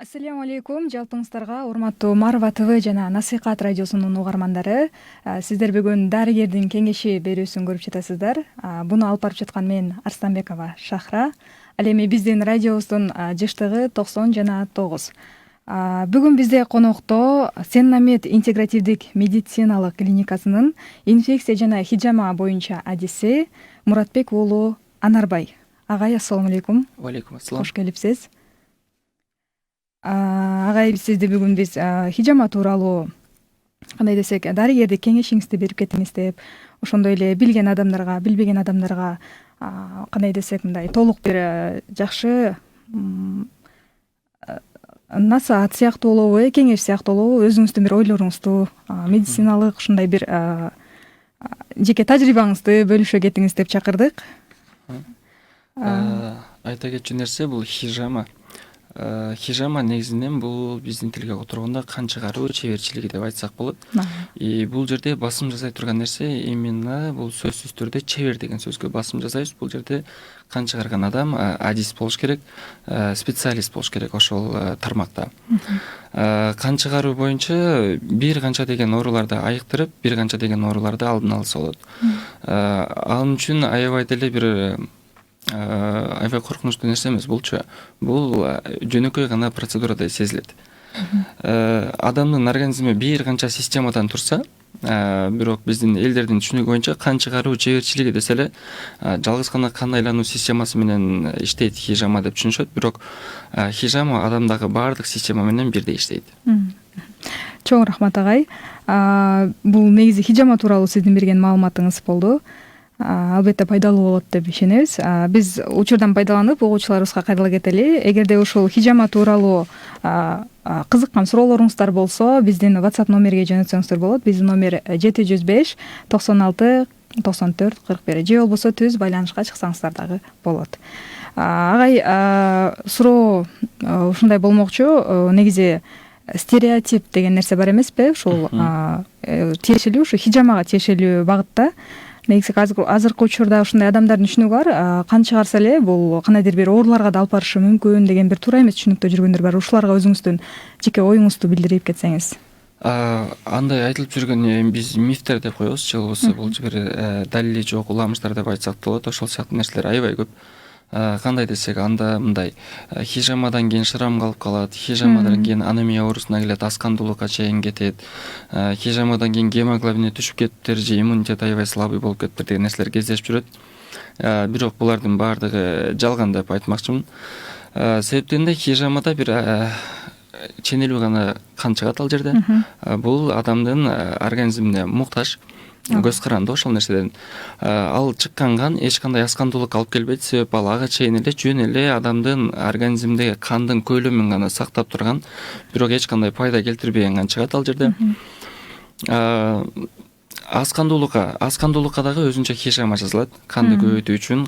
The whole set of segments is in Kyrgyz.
Ассаляму алейкум, жалпыңыздарга урматтуу Марва ТВ жана Насыйкат радиосунун угармандары. Сиздер бүгүн дарыгердин кеңеши берүүсүн көрүп жатасыздар. Буну алып барып жаткан мен Арстанбекова Шахра. Ал эми биздин радиобуздун жыштыгы 90 жана 9. Бүгүн бизде конокто Сеннамед интегративдик медициналык клиникасынын инфекция жана хижама боюнча адиси Муратбек уулу Анарбай. Агай, ассаламу алейкум. Алейкум ассалам. Кош келипсиз. Агай, сизди бүгүн биз хижама тууралуу кандай десек, дарыгердик кеңешиңизди берип кетиңиз деп, ошондой эле билген адамдарга, билбеген адамдарга кандай десек, мындай толук бир жакшы насаат сыяктуу болобу, кеңеш сыяктуу болобу, өзүңүздүн бир ойлоруңузду, медициналык ушундай бир жеке тажрыйбаңызды бөлүшө кетиңиз деп чакырдык. Айта кетчү нерсе бул хижама. Хижама негизинен бул биздин тилге отургондо кан чыгаруу чеберчилиги деп айтсак болот. Бул жерде басым жасай турган нерсе именно бул сөзсүз түрдө чебер деген сөзгө басым жасайбыз. Бул жерде кан чыгарган адам адис болуш керек, специалист болуш керек ошол тармакта. Кан чыгаруу боюнча бир канча деген ооруларды айыктырып, бир канча деген ооруларды алдын алса болот. Ал үчүн аябай деле бир аябай коркунучтуу нерсе эмес булчу. Бул жөнөкөй гана процедурада сезилет. Адамдын организми бир канча системадан турса, бирок биздин элдердин түшүнүгү боюнча кан чыгаруу чеберчилиги десе эле жалгыз гана кан айлануу системасы менен иштейт хижама деп түшүнүшөт, бирок хижама адамдагы баардык система менен бирдей иштейт. Чоң рахмат, агай. Бул негизи хижама тууралуу сиздин берген маалыматыңыз болду. Албетте пайдалуу болот деп ишенебиз. Биз учурдан пайдаланып угуучуларыбызга кайрыла кетели. Эгерде ушул хижама тууралуу кызыккан суроолоруңуздар болсо, биздин WhatsApp номерге жөнөтсөңүздөр болот. Биздин номер 705 96 94 41. Же болбосо түз байланышка чыксаңыздар дагы болот. Агай, суроо ушундай болмокчу. Негизи стереотип деген нерсе бар эмеспи? Ушул тиешелүү, ушу хижамага тиешелүү багытта. Негизи азыркы учурда ушундай адамдардын түшүнүгү бар. Кан чыгарса эле бул кандайдыр бир ооруларга да алып барышы мүмкүн деген бир туура эмес түшүнүктө жүргөндөр бар. Ушуларга өзүңүздүн жеке оюңузду билдирип кетсеңиз. Андай айтылып жүргөн биз мифтер деп коебуз, же болбосо бул бир далили жок уламыштар деп айтсак болот. Ошол сыяктуу нерселер аябай көп. Кандай десек, анда мындай хижамадан кийин шрам калып калат, хижамадан кийин анемия оорусуна келет, аскандуулукка чейин кетет, хижамадан кийин гемоглобини түшүп кетиптир же иммунитет аябай слабый болуп кетиптир деген нерселер кездешип жүрөт. Бирок булардын баардыгы жалган деп айтмакчымын. Себептен хижамада бир ченелүү гана кан чыгат ал жерде. Бул адамдын организмине муктаж. Көз каранды ошол нерседен. Ал чыккан кан эч кандай аскандуулукка алып келбейт, себеп ал ага чейин эле жөн эле адамдын организминдеги кандын көлөмүн гана сактап турган, бирок эч кандай пайда келтирбеген кан чыгат ал жерде. Аскандуулукка дагы өзүнчө хижама жазылат. Канды көбөйтүү үчүн,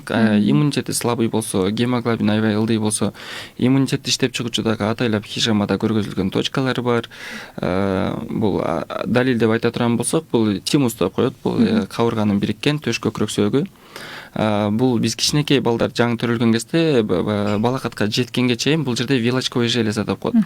иммунитети слабый болсо, гемоглобин аябай ылдый болсо, иммунитетти иштеп чыгуучу дагы атайлап хижамада көргөзүлгөн точкалар бар. Бул далил деп айта турган болсок, бул тимус деп коет. Бул кабырганын бириккен төш көкүрөк сөөгү. Бул биз кичинекей балдар жаңы төрөлгөн кезде, балакатка жеткенге чейин бул жерде вилочковый железа деп коет.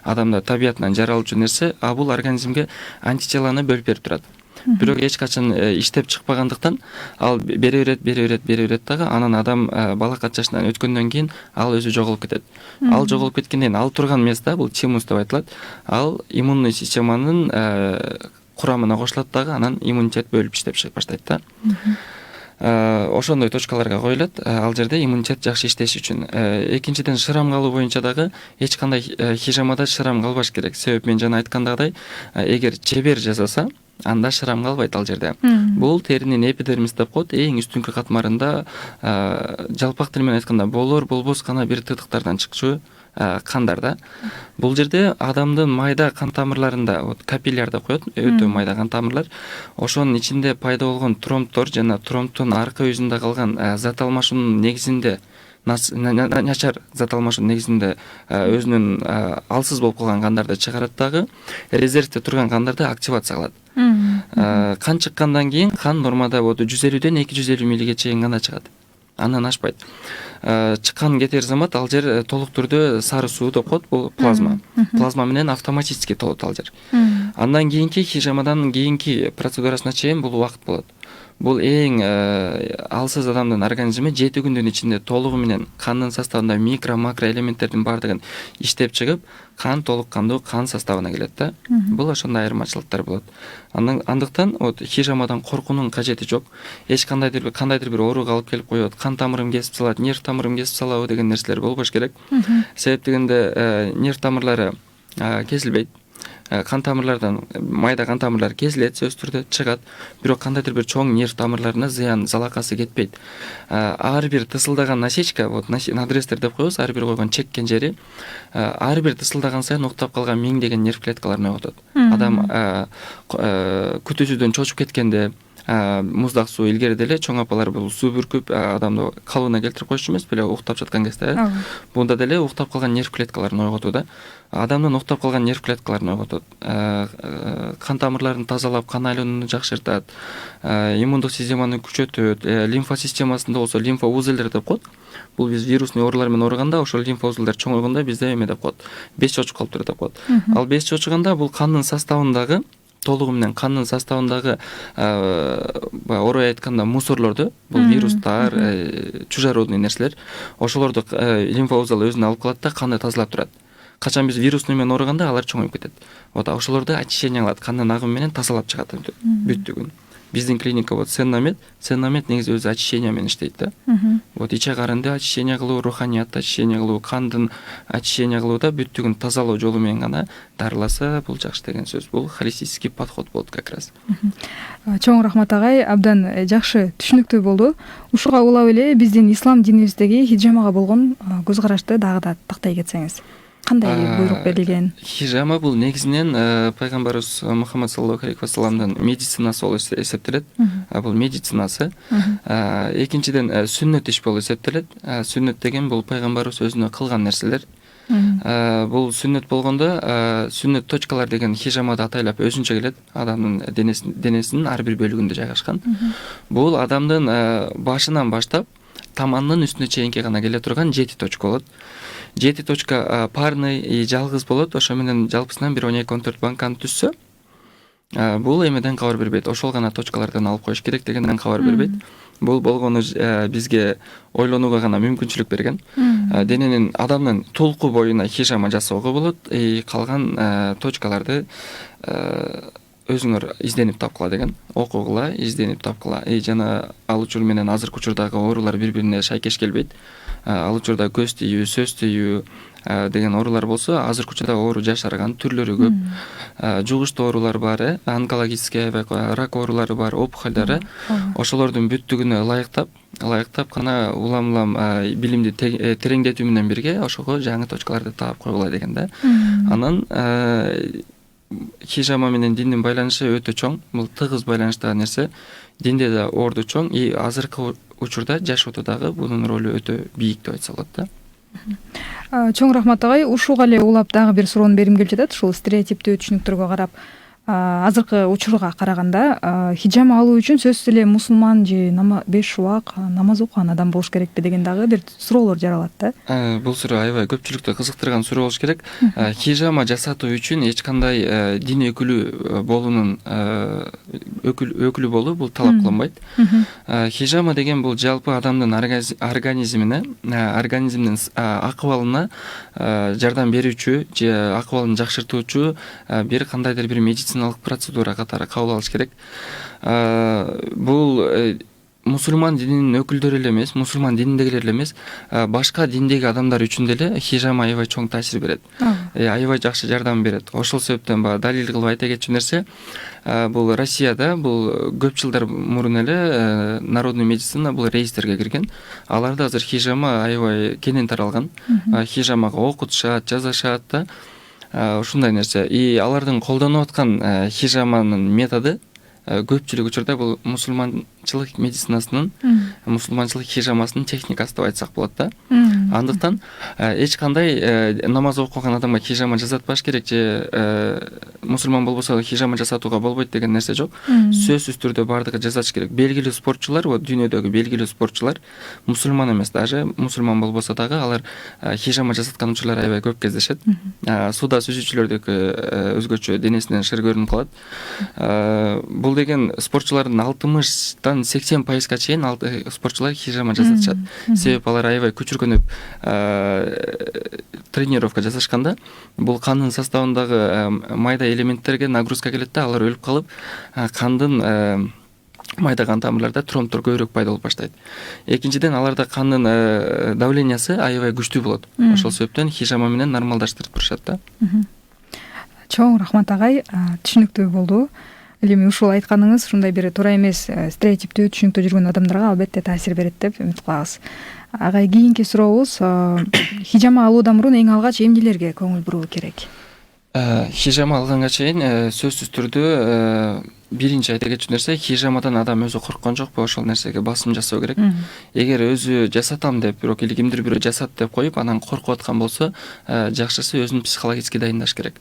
Адамда табиятынан жаралчу нерсе, бул организмге антителаны бөлүп берип турат. Бирок эч качан иштеп чыкпагандыктан ал бере берет дагы, анан адам балакат жашынан өткөндөн кийин ал өзү жоголуп кетет. Ал жоголуп кеткенден кийин ал турган место, бул тимус деп айтылат. Ал иммунный системанын курамына кошулат дагы, анан иммунитет бөлүп иштеп чыгып баштайт да. Ошондой точкаларга коюлат, ал жерде иммунитет жакшы иштеш үчүн. Экинчиден, шрам калуу боюнча дагы эч кандай хижамада шрам калбаш керек. Себеп мен жана айткандагыдай, эгер чебер жасаса, анда шрам калбайт ал жерде. Бул теринин эпидермис деп коет, эң үстүнкү катмарында, жалпак тил менен айтканда болор болбос гана бир тытыктардан чыкчу кандар да. Бул жерде адамдын майда кан тамырларында, капилляр деп коет, өтө майда кан тамырлар, ошонун ичинде пайда болгон тромбтор жана тромбтун аркы өзүндө калган зат алмашуунун негизинде начар зат алмашуу негизинде өзүнүн алсыз болуп калган кандарды чыгарат дагы резервде турган кандарды активация кылат. Кан чыккандан кийин кан нормада 150ден 250 миллиге чейин гана чыгат. Андан ашпайт. Чыккан кетер замат ал жер толук түрдө сары суу деп коет, бул плазма. Плазма менен автоматически толот ал жер. Андан кийинки хижамадан кийинки процедурасына чейин бул убакыт болот. Бул эң алсыз адамдын организми 7 күндүн ичинде толугу менен кандын составында микро макро элементтердин баардыгын иштеп чыгып, кан толук кандуу кан составына келет да. Бул ошондой айырмачылыктар болот. Андыктан хижамадан коркуунун кажети жок. Эч кандайдыр бир ооруга алып келип коет, кан тамырым кесип салат, нерв тамырым кесип салабы деген нерселер болбош керек. Себеп дегенде нерв тамырлары кесилбейт. Кан тамырлардан майда кан тамырлар кесилет, сөзсүз түрдө чыгат, бирок кандайдыр бир чоң нерв тамырларына зыян, залакасы кетпейт. Ар бир тысылдаган насечка, надрезтер деп коебуз, ар бир койгон чеккен жери, ар бир тысылдаган сайын уктап калган миңдеген нерв клеткаларын ойготот. Адам күтүүсүздөн чочуп кеткенде, муздак суу илгери деле чоң апалар бул суу бүркүп адамды калыбына келтирип коюшу эмес беле, уктап жаткан кезде. Бунда деле уктап калган нерв клеткаларын ойготууда. Адамдын уктап калган нерв клеткаларын ойготот. Кан тамырларын тазалап, кан айланууну жакшыртат, иммундук системаны күчөтөт, лимфа системасында болсо лимфа узелдер деп коет. Бул биз вирусный оорулар менен ооруганда ошол лимфа узелдер чоңойгондо бизде эме деп коет, беш чочуп калыптыр деп коет. Ал беш чочуганда бул кандын составындагы толугу менен кандын составындагы орой айтканда мусорлорду, бул вирустар, чужеродный нерселер, ошолорду лимфа узел өзүнө алып калат да канды тазалап турат. Качан биз вирусный менен ооруганда алар чоңоюп кетет. Ошолорду очищение кылат, кандын агымы менен тазалап чыгат бүттүгүн. Биздин клиника Сеннамед негизи өзү очищение менен иштейт да. Иче карынды очищение кылуу, руханиятты очищение кылуу, кандын очищение кылууда бүттүгүн тазалоо жолу менен гана дарыласа бул жакшы деген сөз. Бул холистический подход болот как раз. Чоң рахмат агай, абдан жакшы түшүнүктүү болду. Ушуга улап эле биздин ислам динибиздеги хижамага болгон көз карашты дагы да тактай кетсеңиз. Кандай буйрук берилген? Хижама бул негизинен пайгамбарыбыз Мухаммад саллаллаху алейхи ва салламдын медицинасы болуп эсептелет. Бул медицинасы. Экинчиден сүннөт иш болуп эсептелет. Сүннөт деген бул пайгамбарыбыз өзүнө кылган нерселер. Бул сүннөт болгондо сүннөт точкалар деген хижамада атайлап өзүнчө келет. Адамдын денесинин ар бир бөлүгүндө жайгашкан. Бул адамдын башынан баштап тамандын үстүнө чейинки гана келе турган 7 точка болот. 7 точка парный жалгыз болот. Ошо менен жалпысынан 1-12-14 банканы түзсө, бул эмеден кабар бербейт. Ошол гана точкалардан алып коюш керек дегенден кабар бербейт. Бул болгону бизге ойлонууга гана мүмкүнчүлүк берген. Дененин адамдын толку боюна хижама жасоого болот. Калган точкаларды өзүңөр изденип тапкыла деген, окугула, изденип тапкыла. Жана ал учур менен азыркы учурдагы оорулар бири-бирине шайкеш келбейт. Ал учурда көз тийүү, сөз тийүү деген оорулар болсо, азыркы учурда оору жашарган, түрлөрү көп. Жугуштуу оорулар бар, онкологический, рак оорулары бар, опухолдары. Ошолордун бүттүгүнө ылайыктап гана улам билимди тереңдетүү менен бирге ошого жаңы точкаларды таап койгула деген да. Анан хижама менен диндин байланышы өтө чоң. Бул тыгыз байланыштагы нерсе. Динде да орду чоң. Азыркы учурда жашоодо дагы бунун ролу өтө бийик деп айтса болот да. Чоң рахмат агай. Ушуга эле улап дагы бир суроону бергим келип жатат. Ушул стереотиптүү түшүнүктөргө карап, азыркы учурга караганда хижама алуу үчүн сөзсүз эле мусулман же 5 убак намаз окуган адам болуш керекпи деген дагы бир суроолор жаралат да. Бул суроо аябай көпчүлүктү кызыктырган суроо болуш керек. Хижама жасатуу үчүн эч кандай дин өкүлү болуунун өкүлү болуу бул талап кылынбайт. Хижама деген бул жалпы адамдын организмине, организмдин акыбалына жардам берүүчү же акыбалын жакшыртуучу бир кандайдыр бир медициналык процедура катары кабыл алыш керек. Бул мусулман дининин өкүлдөрү эле эмес, мусулман дининдегилер эле эмес, башка диндеги адамдар үчүн деле хижама аябай чоң таасир берет. Аябай жакшы жардам берет. Ошол себептен далил кылып айта кетчү нерсе, бул Россияда бул көп жылдар мурун эле народный медицина бул реестрге кирген. Аларда азыр хижама аябай кенен таралган. Хижамага окутушат, жазышат да. Ушундай нерсе. Алардын колдонуп аткан хижаманын методу көпчүлүк учурда бул мусулманчылык медицинасынын мусулманчылык хижамасынын техникасы деп айтсак болот да. Андыктан эч кандай намаз окуган адамга хижама жасатпаш керек же мусулман болбосо хижама жасатууга болбойт деген нерсе жок. Сөзсүз түрдө бардыгы жасаш керек. Белгилүү спортчулар, дүйнөдөгү белгилүү спортчулар, мусулман эмес дагы, мусулман болбосо дагы алар хижама жасаткан учурлар аябай көп кездешет. Сууда сүзүүчүлөрдүкү өзгөчө денесинен шыр көрүнүп калат. Бул деген спортчулардын 60-тан 80%га чейин спортчулар хижама жасатышат. Себеп алар аябай көчүргөнүп тренировка жасашканда бул кандын составындагы майда элементтерге нагрузка келет да, алар өлүп калып, кандын майда кан тамырларда тромбтор көбүрөөк пайда болуп баштайт. Экинчиден, аларда кандын давлениясы аябай күчтүү болот. Ошол себептен хижама менен нормалдаштырып турушат да. Чоң рахмат агай, түшүнүктүү болду. Эми ушул айтканыңыз ушундай бир туура эмес стереотиптүү түшүнүктүү жүргөн адамдарга албетте таасир берет деп үмүт кылабыз. Агай, кийинки сурообуз, хижама алуудан мурун эң алгач эмнелерге көңүл буруу керек? Хижама алганга чейин сөзсүз түрдө биринчи айта кетчү нерсе, хижамадан адам өзү корккон жокпу, ошол нерсеге басым жасоо керек. Эгер өзү жасатам деп, бирок или кимдир бирөө жасат деп коюп, анан коркуп аткан болсо, жакшысы өзүн психологически дайындаш керек.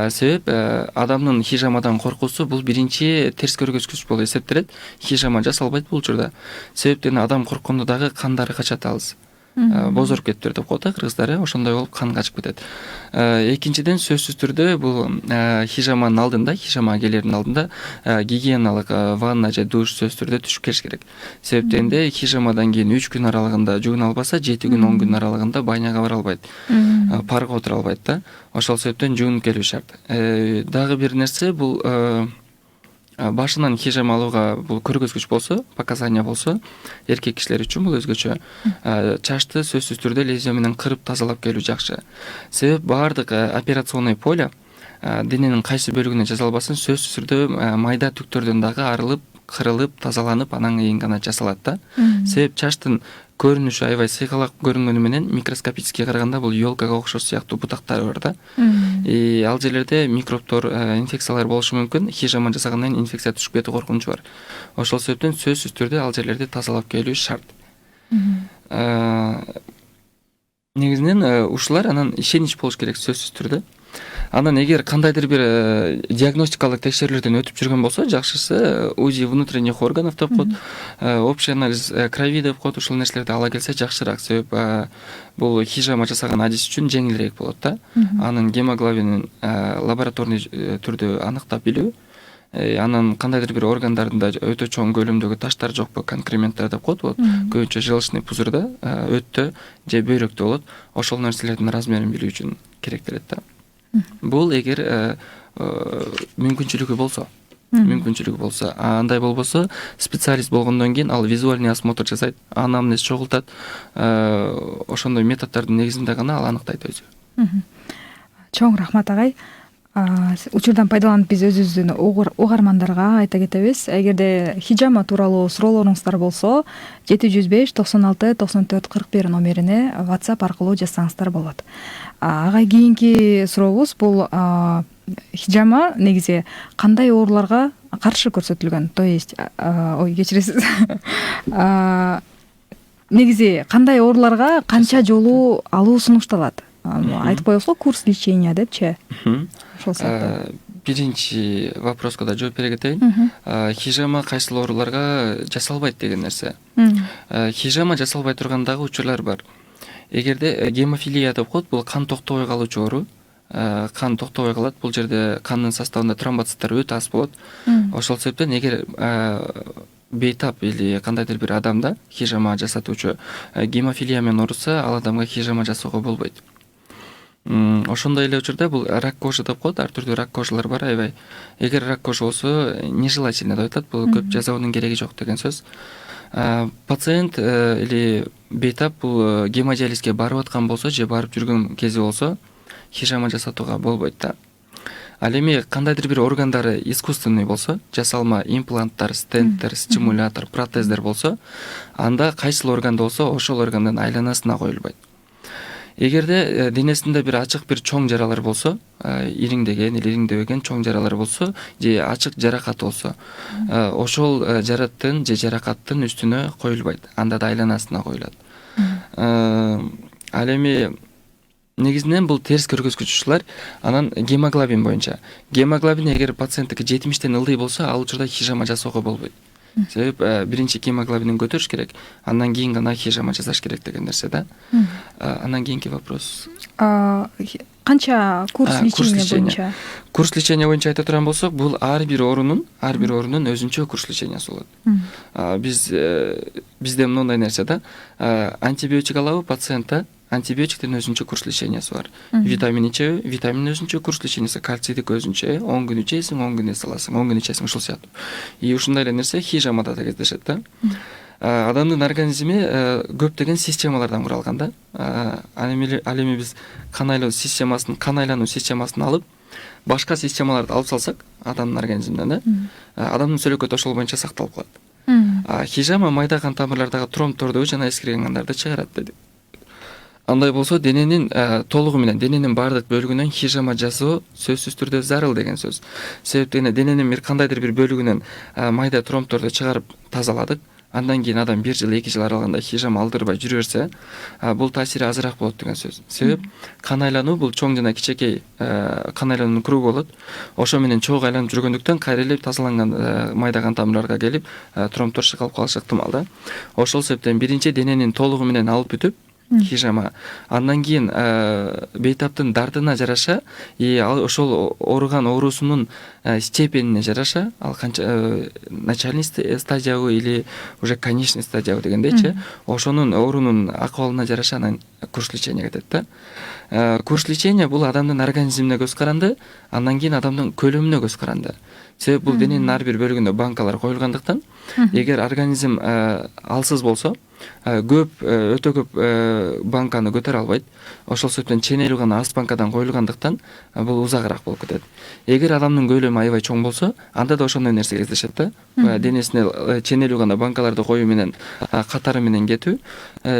Себеп адамдын хижамадан коркуусу бул биринчи терс көргөзгүч болуп эсептелет. Хижама жасалбайт бул учурда. Себептен адам корккондо дагы кандары качат алыс. Бозоруп кетиптир деп коет кыргыздар, ошондой болуп кан качып кетет. Экинчиден, сөзсүз түрдө бул хижаманын алдында, хижамага келердин алдында гигиеналык ванна же душ сөзсүз түрдө түшүп келиш керек. Себептен де хижамадан кийин 3 күн аралыгында жууна албаса, 7 күн 10 күн аралыгында баняга бара албайт. Парга отура албайт да. Ошол себептен жуунуп келүү шарт. Дагы бир нерсе, бул башынан хижама алууга бул көргөзгүч болсо, показания болсо, эркек кишилер үчүн бул өзгөчө. Чачты сөзсүз түрдө лезвие менен кырып тазалап келүү жакшы. Себеп баардык операционный поле дененин кайсы бөлүгүнө жасалбасын, сөзсүз түрдө майда түктөрдөн дагы арылып, кырылып, тазаланып, анан кийин гана жасалат да. Себеп чачтын көрүнүшү аябай сыйгалак көрүнгөнү менен микроскопически караганда бул ёлкага окшош сыяктуу бутактары бар да. Ал жерлерде микробтор, инфекциялар болушу мүмкүн. Хижама жасагандан кийин инфекция түшүп кетүү коркунучу бар. Ошол себептен сөзсүз түрдө ал жерлерди тазалап келүү шарт. Негизинен ушулар анан ишенич болуш керек сөзсүз түрдө. Анан эгер кандайдыр бир диагностикалык текшерүүлөрдөн өтүп жүргөн болсо, жакшысы УЗИ внутренних органов деп коет, общий анализ крови деп коет, ушул нерселерди ала келсе жакшыраак. Себеп бул хижама жасаган адис үчүн жеңилирээк болот да. Анын гемоглобинин лабораторный түрдө аныктап билүү, анан кандайдыр бир органдарында өтө чоң көлөмдөгү таштар жокпу, конкременттер деп коет, көбүнчө желчный пузырда, өттө же бөйрөктө болот. Ошол нерселердин размерин билүү үчүн керектелет да. Бул эгер мүмкүнчүлүгү болсо, андай болбосо, специалист болгондон кийин ал визуальный осмотр жасайт, анамнез чогултат, ошондой методдордун негизинде гана ал аныктайт өзү. Чоң рахмат агай. Учурдан пайдаланып биз өзүбүздүн угармандарга айта кетебиз. Эгерде хижама тууралуу суроолоруңуздар болсо, 705 96 94 41 номерине WhatsApp аркылуу жазсаңыздар болот. Агай, кийинки сурообуз бул хижама негизи кандай ооруларга каршы көрсөтүлгөн? То есть, кечиресиз. Негизи кандай ооруларга канча жолу алуу сунушталат? Айтып коебузго, курс лечения депчи. Ошол сыяктуу. Биринчи вопроско да жооп бере кетейин. Хижама кайсыл ооруларга жасалбайт деген нерсе. Хижама жасалбай турган дагы учурлар бар. Эгерде гемофилия деп коет, бул кан токтобой калуучу оору. Кан токтобой калат, бул жерде кандын составында тромбоциттер өтө аз болот. Ошол себептен эгер бейтап или кандайдыр бир адамда хижама жасатуучу гемофилия менен ооруса, ал адамга хижама жасоого болбойт. Ошондой эле учурда бул рак кожи деп коет, ар түрдүү рак кожалар бар аябай. Эгер рак кожа болсо, нежелательно деп атат, бул көп жасоонун кереги жок деген сөз. Пациент или бейтап бул гемодиализге барып аткан болсо же барып жүргөн кези болсо, хижама жасатууга болбойт да. Ал эми кандайдыр бир органдары искусственный болсо, жасалма импланттар, стенттер, стимулятор, протездер болсо, анда кайсыл органда болсо, ошол органдын айланасына коюлбайт. эгерде денесинде бир ачык бир чоң жаралар болсо, ириңдеген или ириңдебеген чоң жаралар болсо же ачык жаракат болсо, ошол жараттын же жаракаттын үстүнө коюлбайт, анда да айланасына коюлат. Ал эми негизинен бул терс көргөзгүчүлөр. Анан гемоглобин боюнча, гемоглобин эгер пациенттики 70тен ылдый болсо, ал учурда хижама жасоого болбойт. Себеп биринчи гемоглобинин көтөрүш керек, андан кийин гана хижама жасаш керек деген нерсе да. Андан кийинки вопрос. Канча курс лечения боюнча? Курс лечения боюнча айта турган болсок, бул ар бир оорунун өзүнчө курс лечениясы болот. Бизде мындай нерсе да. Антибиотик алабы пациентта, антибиотиктин өзүнчө курс лечениясы бар. Витамин ичеби, витаминдин өзүнчө курс лечениясы, кальцийдик өзүнчө 10 күн ичесиң, 10 күн эс аласың, 10 күн ичесиң, ушул сыяктуу. И ушундай эле нерсе хижамада да кездешет да. Адамдын организми көптөгөн системалардан куралган да. Ал эми биз кан айлануу системасын алып, башка системаларды алып салсак, адамдын организминен да, адамдын сөөлөкөтү ошол боюнча сакталып калат. Хижама майда кан тамырлардагы тромбторду жана эскирген кандарды чыгарат дедик. Андай болсо дененин толугу менен, дененин бардык бөлүгүнөн хижама жасоо сөзсүз түрдө зарыл деген сөз. Себептен дененин бир кандайдыр бир бөлүгүнөн майда тромбторду чыгарып тазаладык. Андан кийин адам 1 жыл, 2 жыл аралыгында хижама алдырбай жүрө берсе, бул таасири азыраак болот деген сөз. Себеп кан айлануу бул чоң жана кичинекей кан айлануунун кругу болот. Ошо менен чогуу айланып жүргөндүктөн кайра эле тазаланган майда кан тамырларга келип, тромбтор чыгарып калышы ыктымал да. Ошол себептен биринчи дененин толугу менен алып бүтүп хижама, андан кийин бейтаптын дартына жараша, ошол ооруган оорусунун степенине жараша, ал канча начальный стадиябы или уже конечный стадиябы дегендейчи, ошонун оорунун акыбалына жараша анан курс лечения кетет да. Курс лечения бул адамдын организмине көз каранды, андан кийин адамдын көлөмүнө көз каранды. Себеп бул дененин ар бир бөлүгүндө банкалар коюлгандыктан, эгер организм алсыз болсо, өтө көп банканы көтөрө албайт. Ошол себептен ченелүү гана аз банкадан коюлгандыктан бул узагыраак болуп кетет. Эгер адамдын көлөмү аябай чоң болсо, анда да ошондой нерсе кездешет да. Денесине ченелүү гана банкаларды коюу менен катары менен кетүү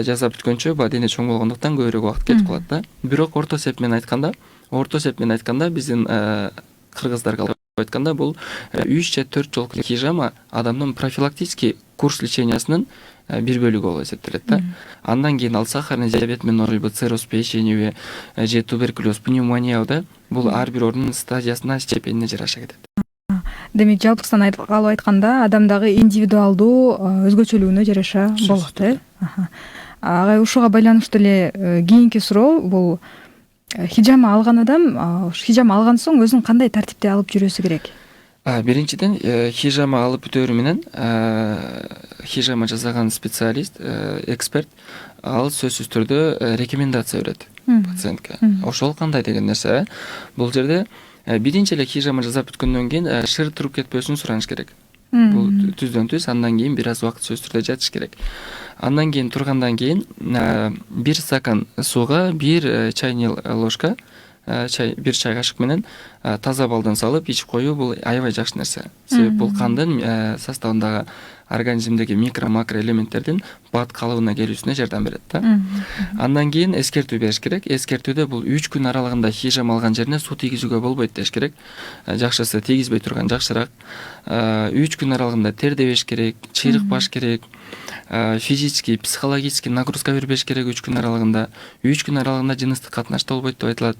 жасап бүткөнчө дене чоң болгондуктан көбүрөөк убакыт кетип калат да. Бирок орто сеп менен айтканда биздин кыргыздарга айтканда бул 3 же 4 жолку хижама адамдын профилактический курс лечениясынын бир бөлүгү болуп эсептелет да. Андан кийин ал сахарный диабет менен оройбу, цирроз печени же туберкулез, пневмония да, бул ар бир оорунун стадиясына, степенине жараша кетет. Демек жалпысынан алып айтканда адамдагы индивидуалдуу өзгөчөлүгүнө жараша болот э. Агай ушуга байланыштуу эле кийинки суроо бул хижама алган адам, хижама алган соң өзүн кандай тартипте алып жүрөсү керек? Биринчиден хижама алып бүтөөрү менен хижама жасаган специалист, эксперт ал сөзсүз түрдө рекомендация берет пациентке. Ошол кандай деген нерсе, бул жерде биринчи эле хижама жасап бүткөндөн кийин шыр туруп кетпөсүн сураныш керек. Бул түздөн түз, андан кийин бир аз убакыт сөзсүз түрдө жатыш керек. Андан кийин тургандан кийин 1 стакан сууга 1 чайный ложка бир чай кашык менен таза балдан салып ичип коюу бул аябай жакшы нерсе. Себеп бул кандын составындагы организмдеги микро-макро элементтердин бат калыбына келүүсүнө жардам берет да. Андан кийин эскертүү бериш керек. Эскертүүдө бул 3 күн аралыгында хижама алган жерине суу тийгизүүгө болбойт деш керек. Жакшысы тийгизбей турган жакшыраак. 3 күн аралыгында тердебеш керек, чыйрыкпаш керек. Физический, психологический нагрузка бербеш керек 3 күн аралыгында. 3 күн аралыгында жыныстык катнашта болбойт деп айтылат.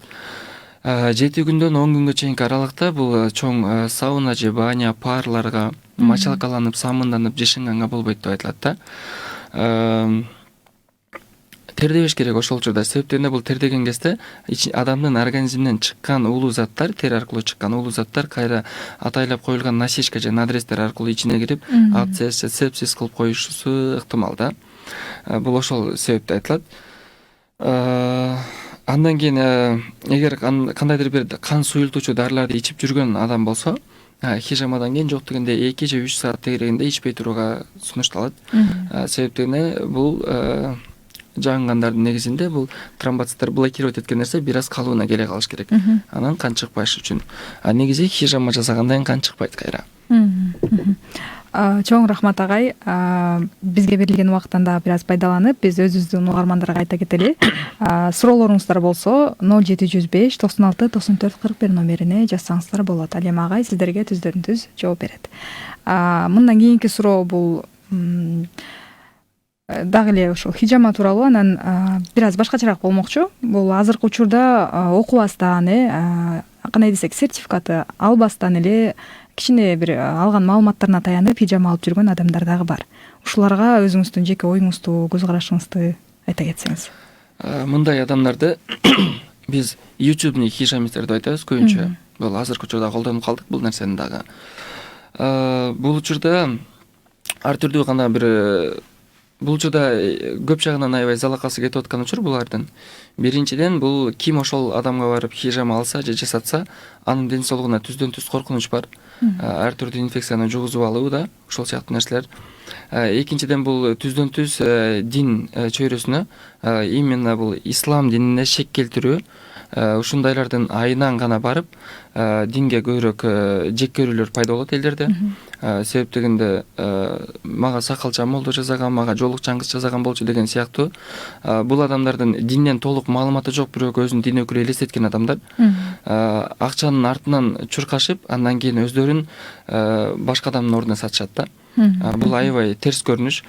7 күндөн 10 күнгө чейинки аралыкта бул чоң сауна же баня, парларга мачалкаланып, самынданып, жышынганга болбойт деп айтылат да. Тердебеш керек ошол учурда. Себептен бул тердеген кезде адамдын организминен чыккан уулуу заттар, тер аркылуу чыккан уулуу заттар кайра атайлап коюлган насишка же надрезтер аркылуу ичине кирип, абсцесс же сепсис кылып коюшусу ыктымал да. Бул ошол себепте айтылат. Андан кийин эгер кандайдыр бир кан суюлтуучу дарыларды ичип жүргөн адам болсо, хижамадан кийин жок дегенде 2 же 3 саат тегерегинде ичпей турууга сунушталат. Себептен бул жаңгандардын негизинде бул тромбоциттер блокировать эткен нерсе бир аз калыбына келе калыш керек. Анан кан чыкпаш үчүн. Негизи хижама жасагандан кийин кан чыкпайт кайра. Чоң рахмат агай. Бизге берилген убакыттан дагы бир аз пайдаланып, биз өзүбүздүн угармандарга айта кетели. Суроолоруңуздар болсо 0705 96 94 41 номерине жазсаңыздар болот. Алема агай сиздерге түздөрүн түз жооп берет. Мындан кийинки суроо бул дагы эле ошол хижама тууралуу, анан бир аз башкачараак болмокчу. Бул азыркы учурда окубастан, кандай десек, сертификаты албастан эле кичине бир алган маалыматтарына таянып хижама алып жүргөн адамдар дагы бар. Ушуларга өзүңүздүн жеке оюңузду, көз карашыңызды айта кетсеңиз. Мындай адамдарды биз ютубный хижамисттер деп айтабыз көбүнчө. Бул азыркы учурда колдонуп калдык бул нерсени дагы. Бул учурда ар түрдүү гана бир бул учурда көп жагынан аябай залакасы кетип аткан учур булардын. Биринчиден бул ким ошол адамга барып хижама алса же жасатса, анын ден соолугуна түздөн түз коркунуч бар. Ар түрдүү инфекцияны жугузуп алуу да, ошол сыяктуу нерселер. Экинчиден бул түздөн түз дин чөйрөсүнө, именно бул ислам динине шек келтирүү, ушундайлардын айынан гана барып, динге көбүрөөк жек көрүүлөр пайда болот элдерде. Себеп дегенде мага сакалчан молдо жасаган, мага жоолук чаңгыз жасаган болчу деген сыяктуу. Бул адамдардын динден толук маалыматы жок, бирок өзүн дин өкүлү элестеткен адамдар. Акчанын артынан чуркашып, андан кийин өздөрүн башка адамдын ордуна сатышат да. Бул аябай терс көрүнүш.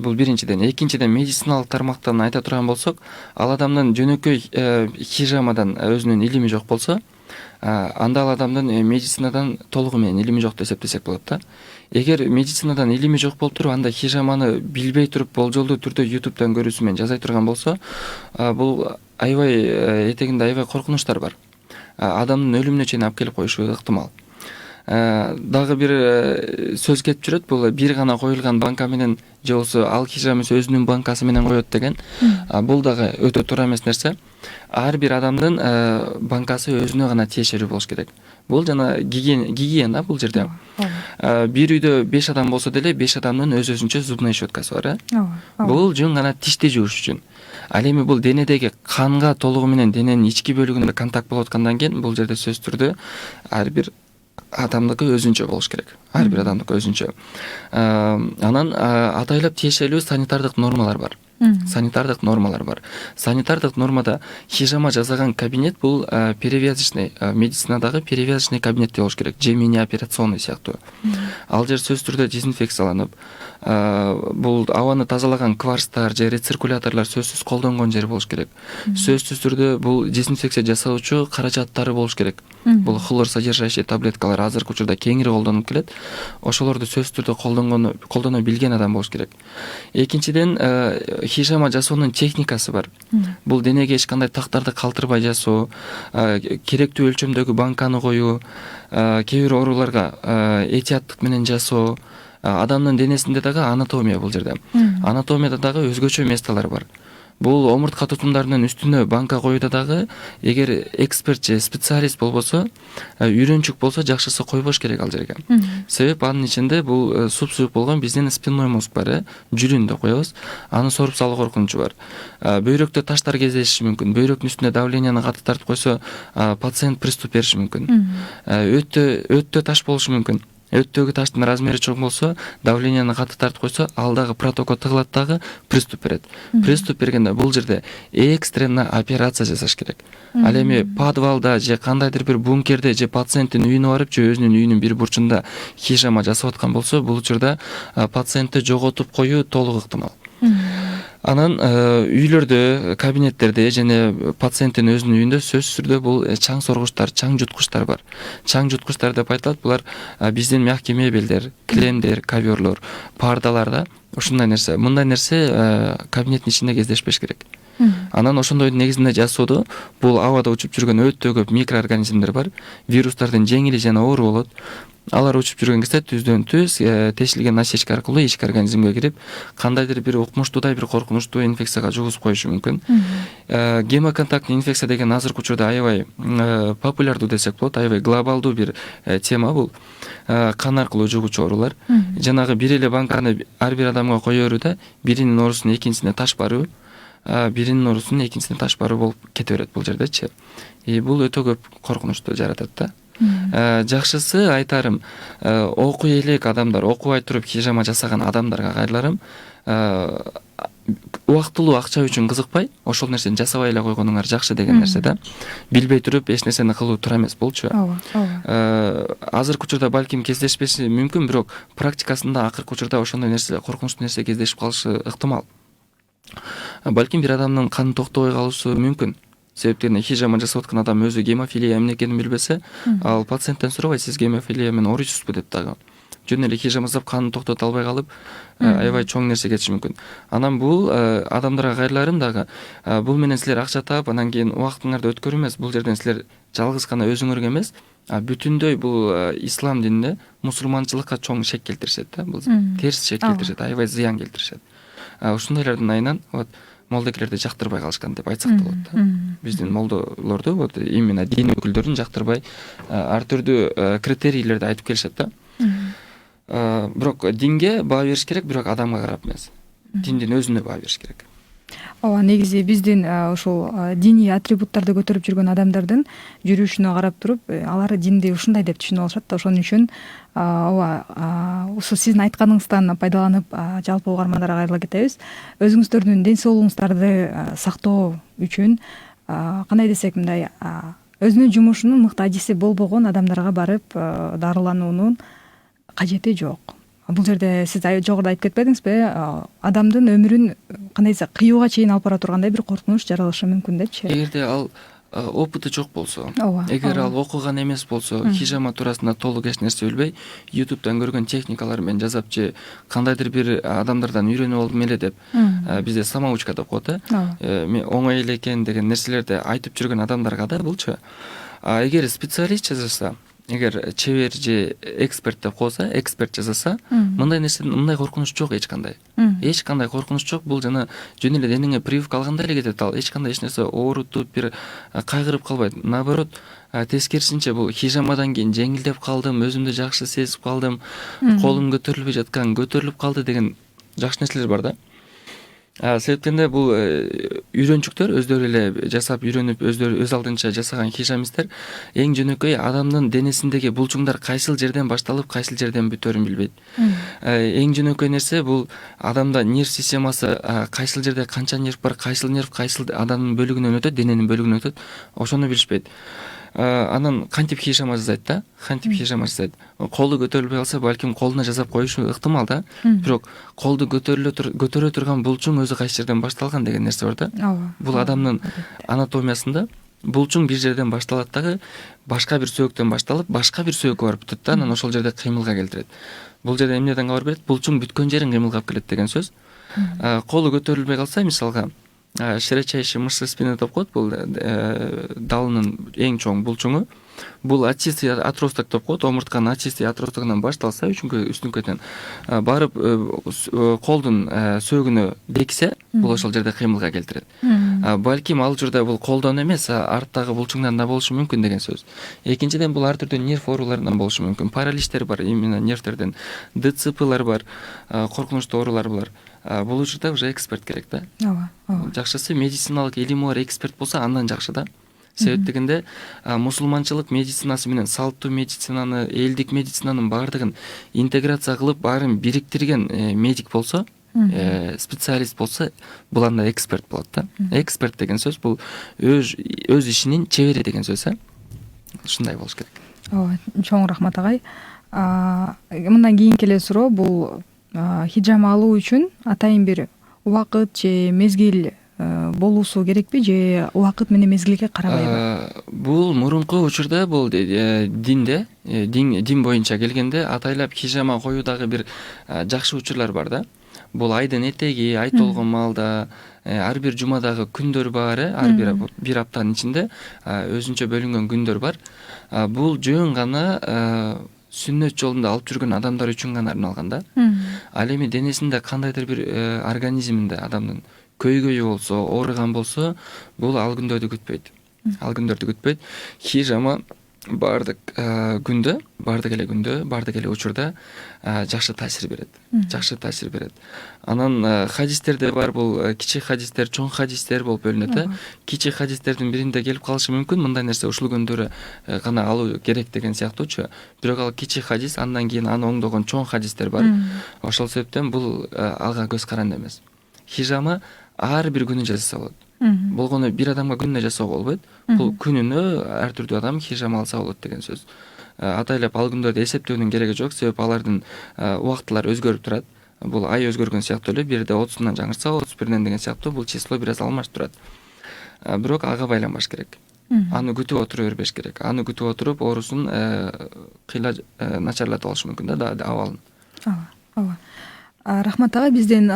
Бул биринчиден. Экинчиден, медициналык тармактан айта турган болсок, ал адамдын жөнөкөй хижамадан өзүнүн илими жок болсо, анда ал адамдын медицинадан толугу менен илими жок деп эсептесек болот да. Эгер медицинадан илими жок болуп туруп, анда хижаманы билбей туруп болжолдуу түрдө ютубтан көрүүсү менен жасай турган болсо, бул аябай этегинде аябай коркунучтар бар. Адамдын өлүмүнө чейин алып келип коюшу ыктымал. Дагы бир сөз кетип жүрөт, бул бир гана коюлган банка менен же болсо ал хижамасы өзүнүн банкасы менен коет деген. Бул дагы өтө туура эмес нерсе. Ар бир адамдын банкасы өзүнө гана тиешелүү болуш керек. Бул жана гигиена бул жерде. Бир үйдө 5 адам болсо деле 5 адамдын өз-өзүнчө зубная щеткасы бар, Бул жөн гана тишти жууш үчүн. Ал эми бул денедеги канга толугу менен дененин ички бөлүгүндө контакт болуп аткандан кийин бул жерде сөзсүз түрдө ар бир адамдыкы өзүнчө болуш керек. Ар бир адамдыкы өзүнчө. Анан атайлап тиешелүү санитардык нормалар бар. Санитардык нормада хижама жасаган кабинет бул перевязочный, медицинадагы перевязочный кабинет болуш керек, же мини операционный сыяктуу. Ал жер сөзсүз түрдө дезинфекцияланып, бул абаны тазалаган кварцтар же рециркуляторлор сөзсүз колдонгон жер болуш керек. Сөзсүз түрдө бул дезинфекция жасоочу каражаттары болуш керек. Бул хлор содержащий таблеткалар азыркы учурда кеңири колдонулуп келет. Ошолорду сөзсүз түрдө колдоно билген адам болуш керек. Экинчиден, хижама жасоонун техникасы бар. Бул денеге эч кандай тактарды калтырбай жасоо, керектүү өлчөмдөгү банканы коюу, кээ бир ооруларга этияттык менен жасоо, адамдын денесинде дагы анатомия бул жерде. Анатомияда дагы өзгөчө месталар бар. Бул омуртка тутумдарынын үстүнө банка коюуда дагы эгер эксперт же специалист болбосо, үйрөнчүк болсо жакшысы койбош керек ал жерге. Себеп анын ичинде бул супсуюк болгон биздин спинной мозг бар, жүрүндө коебуз. Аны соруп салуу коркунучу бар. Бөйрөктө таштар кездешиши мүмкүн. Бөйрөктүн үстүнө давленияны катты тартып койсо, пациент приступ бериши мүмкүн. Өттө таш болушу мүмкүн. Өттөгү таштын размери чоң болсо, давленияны катты тартып койсо, ал дагы протокко тыгылат дагы приступ берет. Приступ бергенде бул жерде экстремна операция жасаш керек. Ал эми подвалда же кандайдыр бир бункерде же пациенттин үйүнө барып же өзүнүн үйүнүн бир бурчунда хижама жасап аткан болсо, бул учурда пациентти жоготуп коюу толук ыктымал. Анан үйлөрдө, кабинеттерде жана пациенттин өзүнүн үйүндө сөзсүз түрдө бул чаң соргучтар, чаң жуткучтар бар. Чаң жуткучтар деп айтылат. Булар биздин мягкий мебелдер, килемдер, коверлор, пардаларда ушундай нерсе. Мындай нерсе кабинеттин ичинде кездешпеш керек. Анан ошондойдун негизинде жасоодо бул абада учуп жүргөн өтө көп микроорганизмдер бар. Вирустардын жеңили жана оору болот. Алар учуп жүргөн кезде түздөн түз тешилген насечка аркылуу ички организмге кирип, кандайдыр бир укмуштуудай бир коркунучтуу инфекцияга жугузуп коюшу мүмкүн. Гемоконтактный инфекция деген азыркы учурда аябай популярдуу десек болот, аябай глобалдуу бир тема бул. Кан аркылуу жугуучу оорулар. Жанагы бир эле банканы ар бир адамга кое берүүдө биринин оорусун экинчисине таш баруу, биринин оорусун экинчисине таш баруу болуп кете берет бул жердечи. Бул өтө көп коркунучту жаратат да. Жакшысы айтарым, окуй элек адамдар, окубай туруп хижама жасаган адамдарга кайрыларым, убактылуу акча үчүн кызыкпай, ошол нерсени жасабай эле койгонуңар жакшы деген нерсе да. Билбей туруп эч нерсени кылуу туура эмес болчу. Азыркы учурда балким кездешпеши мүмкүн, бирок практикасында акыркы учурда ошондой нерсе, коркунучтуу нерсе кездешип калышы ыктымал. Балким бир адамдын каны токтобой калышы мүмкүн. Себептен хижама жасап аткан адам өзү гемофилия эмне экенин билбесе, ал пациенттен сурабайт, сиз гемофилия менен ооруйсузбу деп дагы. Жөн эле хижама жасап канын токтото албай калып, аябай чоң нерсе кетиши мүмкүн. Анан бул адамдарга кайрыларым дагы, бул менен силер акча таап, анан кийин убактыңарды өткөрүү эмес, бул жерден силер жалгыз гана өзүңөргө эмес, бүтүндөй бул ислам дининде мусулманчылыкка чоң шек келтиришет да, бул терс шек келтиришет, аябай зыян келтиришет. Ушундайлардын айынан молдекелерди жактырбай калышкан деп айтсак болот да. Биздин молдолорду именно дин өкүлдөрүн жактырбай ар түрдүү критерийлерди айтып келишет да. Бирок динге баа бериш керек, бирок адамга карап эмес. Диндин өзүнө баа бериш керек. Ооба, негизи биздин ушул диний атрибуттарды көтөрүп жүргөн адамдардын жүрүшүнө карап туруп, алар динди ушундай деп түшүнүп алышат да. Ошон үчүн ушул сиздин айтканыңыздан пайдаланып, жалпы угармандарга кайрыла кетебиз. Өзүңүздөрдүн ден соолугуңуздарды сактоо үчүн кандай десек мындай, өзүнүн жумушунун мыкты адиси болбогон адамдарга барып дарылануунун кажети жок. Бул жерде сиз жогоруда айтып кетпедиңизби? Адамдын өмүрүн кандай десек, кыюуга чейин алып бара тургандай бир коркунуч жаралышы мүмкүн депчи. Эгерде ал опыты жок болсо, эгер ал окуган эмес болсо, хижама туурасында толук эч нерсе билбей, ютубтан көргөн техникалар менен жасап же кандайдыр бир адамдардан үйрөнүп алдым эле деп, бизде самоучка деп коет, оңой эле экен деген нерселерди айтып жүргөн адамдарга да булчу. Эгер специалист жасаса, эгер чебер же эксперт деп коюлса, эксперт жасаса, мындай нерседен мындай коркунуч жок эч кандай. Эч кандай коркунуч жок. Бул жана жөн эле денеңе прививка алгандай эле кетет. Ал эч кандай эч нерсе оорутуп, бир кайгырып калбайт. Наоборот, тескерисинче бул хижамадан кийин жеңилдеп калдым, өзүмдү жакшы сезип калдым, колум көтөрүлбөй жаткан, көтөрүлүп калды деген жакшы нерселер бар да. Себептен да бул үйрөнчүктөр өздөрү эле жасап үйрөнүп, өздөрү өз алдынча жасаган хижамисттер эң жөнөкөй адамдын денесиндеги булчуңдар кайсыл жерден башталып, кайсыл жерден бүтөөрүн билбейт. Эң жөнөкөй нерсе бул адамда нерв системасы кайсыл жерде канча нерв бар, кайсыл нерв кайсыл адамдын бөлүгүнөн өтөт, дененин бөлүгүнөн өтөт, ошону билишпейт. Анан кантип хижама жасайт да? Кантип хижама жасайт? Колу көтөрүлбөй калса, балким колуна жасап коюшу ыктымал да. Бирок колду көтөрө турган булчуң өзү кайсы жерден башталган деген нерсе бар да. Бул адамдын анатомиясында булчуң бир жерден башталат дагы, башка бир сөөктөн башталып, башка бир сөөккө барып бүтөт да, анан ошол жерде кыймылга келтирет. Бул жерде эмнеден кабар берет? Булчуң бүткөн жерин кыймылга алып келет деген сөз. Колу көтөрүлбөй калса, мисалга, широчайший мышцы спины деп коет, бул далынын эң чоң булчуңу. Бул очистый отросток деп коет, омуртканын очистый отростогунан башталса, үстүнкөдөн барып колдун сөөгүнө бекисе, бул ошол жерде кыймылга келтирет. Балким ал учурда бул колдон эмес, арттагы булчуңдан да болушу мүмкүн деген сөз. Экинчиден, бул ар түрдүү нерв ооруларынан болушу мүмкүн. Параличтер бар, именно нервтерден, ДЦПлар бар, коркунучтуу оорулар бар. Бул учурда уже эксперт керек да. Жакшысы медициналык илими бар эксперт болсо, андан жакшы да. Себеп дегенде мусулманчылык медицинасы менен салттуу медицинаны, элдик медицинанын баардыгын интеграция кылып, баарын бириктирген медик болсо, специалист болсо, бул анда эксперт болот да. Эксперт деген сөз бул өз ишинин чебери деген сөз. Ушундай болуш керек. Ооба, чоң рахмат агай. Мындан кийинки эле суроо, бул хижама алуу үчүн атайын бир убакыт же мезгил болуусу керекпи, же убакыт менен мезгилге карабайбы? Бул мурунку учурда бул динде, дин боюнча келгенде атайлап хижама коюудагы бир жакшы учурлар бар да. Бул айдын этеги, ай толгон маалда, ар бир жумадагы күндөр бар, ар бир аптанын ичинде өзүнчө бөлүнгөн күндөр бар. Бул жөн гана сүннөт жолунда алып жүргөн адамдар үчүн гана арналган да. Ал эми денесинде кандайдыр бир организминде адамдын көйгөйү болсо, ооруган болсо, бул ал күндөрдү күтпөйт. Хижама баардык күндө, баардык эле учурда жакшы таасир берет. Анан хадистерде бар, бул кичи хадистер, чоң хадистер болуп бөлүнөт. Кичи хадистердин биринде келип калышы мүмкүн, мындай нерсе ушул күндөрү гана алуу керек деген сыяктуучу. Бирок ал кичи хадис, андан кийин аны оңдогон чоң хадистер бар. Ошол себептен бул алга көз каранды эмес. Хижама ар бир күнү жасаса болот. Болгону бир адамга күнүнө жасоого болбойт. Бул күнүнө ар түрдүү адам хижама алса болот деген сөз. Атайлап ал күндөрдү эсептөөнүн кереги жок, себеби алардын убактылары өзгөрүп турат. Бул ай өзгөргөн сыяктуу эле, бирде 30-нан жаңырса 31-ден деген сыяктуу бул число бир аз алмашып турат. Бирок ага байланбаш керек. Аны күтүп отура бербеш керек. Аны күтүп отуруп оорусун кыйла начарлатып алышы мүмкүн да абалын. Ооба. Рахмат ага, бизден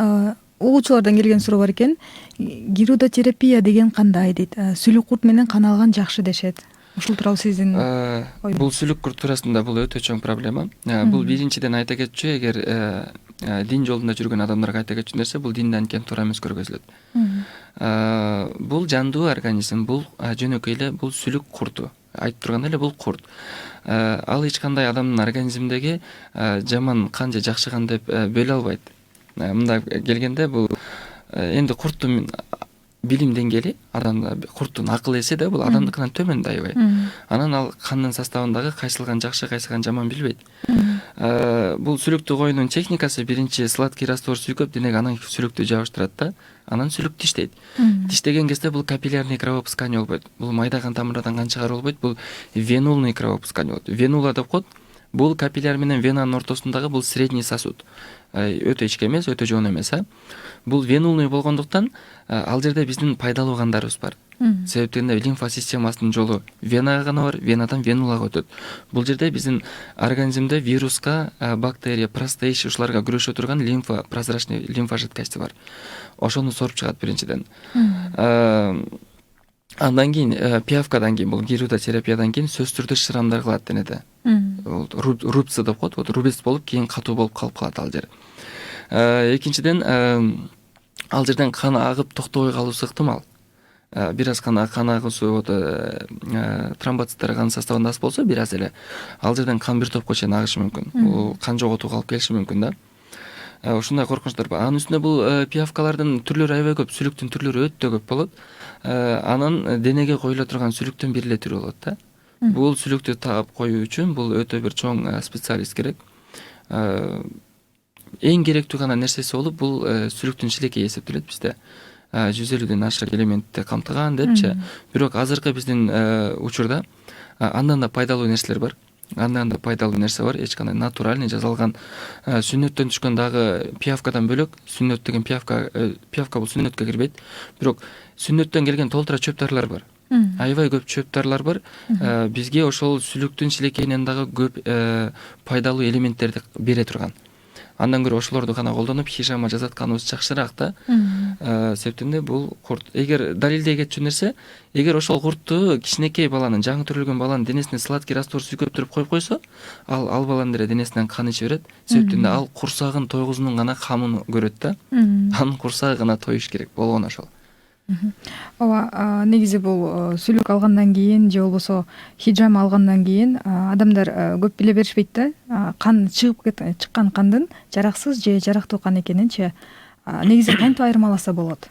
угуучулардан келген суроо бар экен. Гирудотерапия деген кандай дейт? Сүлүк курт менен кан алган жакшы дешет. Ушул тууралуу сиздин бул сүлүк курт туурасында бул өтө чоң проблема. Бул биринчиден айта кетчү, эгер дин жолунда жүргөн адамдарга айта кетчү нерсе, бул динден анткени туура эмес көргөзүлөт. Бул жандуу организм, бул жөнөкөй эле бул сүлүк курту. Айтып тургандай эле бул курт. Ал эч кандай адамдын организминдеги жаман кан же жакшы кан деп бөлө албайт. Мында келгенде бул эми курттун билим деңгээли, адамда курттун акыл эси да бул адамдыкынан төмөн да аябай. Анан ал кандын составындагы кайсылган жакшы, кайсылган жаман билбейт. Бул сүлүктү коюунун техникасы биринчи сладкий раствор сүйкөп, демек анан сүлүктү жабыштырат да, анан сүлүк тиштейт. Тиштеген кезде бул капиллярный кровопускание болбойт. Бул майда кан тамырдан кан чыгаруу болбойт, бул венулный кровопускание болот. Венула деп коет. Бул капилляр менен венанын ортосундагы бул средний сосуд. Өтө ичке эмес, өтө жоон эмес, Бул венулный болгондуктан ал жерде биздин пайдалуу кандарыбыз бар. Себептен лимфа системасынын жолу венага гана бар, венадан венулага өтөт. Бул жерде биздин организмде вируска, бактерия, простейши ушуларга күрөшө турган лимфа, прозрачный лимфа жидкости бар. Ошону соруп чыгат биринчиден. Андан кийин пиявкадан кийин, бул гирудотерапиядан кийин сөзсүз түрдө шрамдар кылат денеде. Рубцы деп коет, рубец болуп кийин катуу болуп калып калат ал жер. Экинчиден ал жерден кан агып токтобой калуусу ыктымал. Бир аз кан агуусу тромбоциттер кан составында аз болсо, бир аз эле ал жерден кан бир топко чейин агышы мүмкүн. Бул кан жоготууга алып келиши мүмкүн да. Ушундай коркунучтар бар. Анын үстүнө бул пиявкалардын түрлөрү аябай көп, сүлүктүн түрлөрү өтө көп болот. Анан денеге коюла турган сүлүктөн бир эле түрү болот да. Бул сүлүктү таап коюу үчүн бул өтө бир чоң специалист керек. Эң керектүү гана нерсеси болуп, бул сүлүктүн шилекейи эсептелет бизде. 150ден ашык элементти камтыган депчи. Бирок азыркы биздин учурда андан да пайдалуу нерселер бар. Эч кандай натуральный жасалган сүннөттөн түшкөн дагы пиявкадан бөлөк, сүннөт деген пиявка бул сүннөткө кирбейт. Бирок сүннөттөн келген толтура чөп дарылар бар. Аябай көп чөп дарылар бар. Бизге ошол сүлүктүн шилекейинен дагы көп пайдалуу элементтерди бере турган. Андан көрө ошолорду гана колдонуп хижама жасатканыбыз жакшыраак да. Себептен бул курт. Эгер далилдей кетчү нерсе, эгер ошол куртту кичинекей баланын, жаңы төрөлгөн баланын денесине сладкий раствор сүйкөп туруп коюп койсо, ал баланын деле денесинен кан иче берет. Себептен ал курсагын тойгузуунун гана камын көрөт да. Анын курсагы гана тоюш керек болгон ошол. Ооба, негизи бул сүлүк алгандан кийин же болбосо хижама алгандан кийин адамдар көп биле беришпейт да. Кан чыккан кандын жараксыз же жарактуу кан экенинчи негизи кантип айырмаласа болот?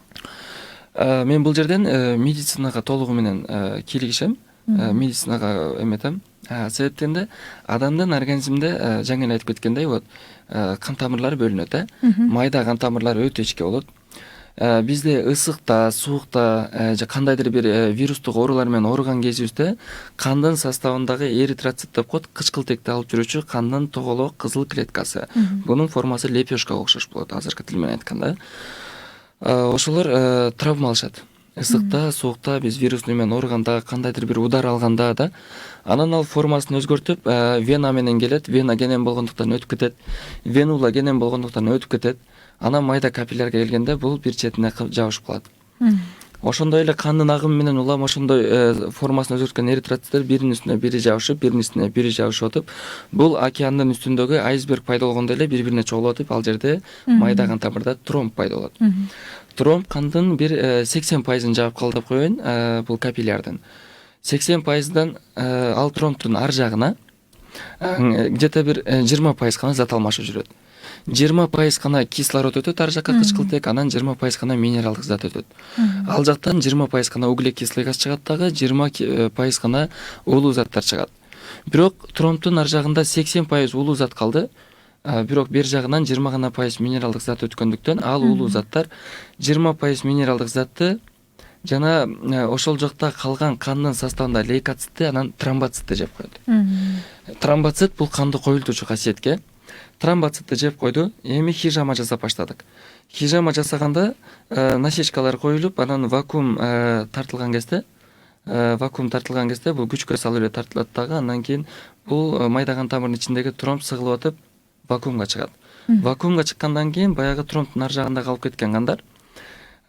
Мен бул жерден медицинага толугу менен кийлигишем. Медицинага эметем. Себептен адамдын организминде жаңы эле айтып кеткендей болот. Кан тамырлары бөлүнөт, майда кан тамырлары өтө ичке болот. Бизде ысыкта, суукта же кандайдыр бир вирустук оорулар менен ооруган кезибизде кандын составындагы эритроцит деп коет, кычкылтекти алып жүрүүчү кандын тоголок кызыл клеткасы. Бунун формасы лепешкага окшош болот, азыркы тил менен айтканда. Ошолор травма алышат. Ысыкта, суукта, биз вирусный менен ооруганда, кандайдыр бир удар алганда да, анан ал формасын өзгөртүп, вена менен келет, вена кенен болгондуктан өтүп кетет, венула кенен болгондуктан өтүп кетет. Анан майда капиллярга келгенде бул бир четине жабышып калат. Ошондой эле кандын агымы менен улам ошондой формасын өзгөрткөн эритроциттер биринин үстүнө бири жабышып, биринин үстүнө бири жабышып атып, бул океандын үстүндөгү айсберг пайда болгондой эле бири-бирине чогулуп атып, ал жерде майда кан тамырда тромб пайда болот. Тромб кандын бир 80% жаап калды деп коеюн, бул капиллярдын. 80%-дан ал тромбтун ар жагына где-то бир 20% гана зат алмашып жүрөт. 20% гана кислород өтөт ар жакка кычкылтек, анан 20% гана минералдык зат өтөт. Ал жактан 20% гана углекислый газ чыгат дагы, 20% гана уулуу заттар чыгат. Бирок тромбтун ар жагында 80% уулуу зат калды. Бирок бер жагынан 20 гана пайыз минералдык зат өткөндүктөн ал уулуу заттар 20% минералдык затты жана ошол жакта калган кандын составында лейкоцитти, анан тромбоцитти жеп коет. Тромбоцит бул канды коюлтуучу касиетке. Тромбоцитти жеп койду. Эми хижама жасап баштадык. Хижама жасаганда насечкалар коюлуп, анан вакуум тартылган кезде бул күчкө салып эле тартылат дагы, андан кийин бул майдаган тамырдын ичиндеги тромб сыгылып атып вакуумга чыгат. Вакуумга чыккандан кийин баягы тромбтун ар жагында калып кеткен кандар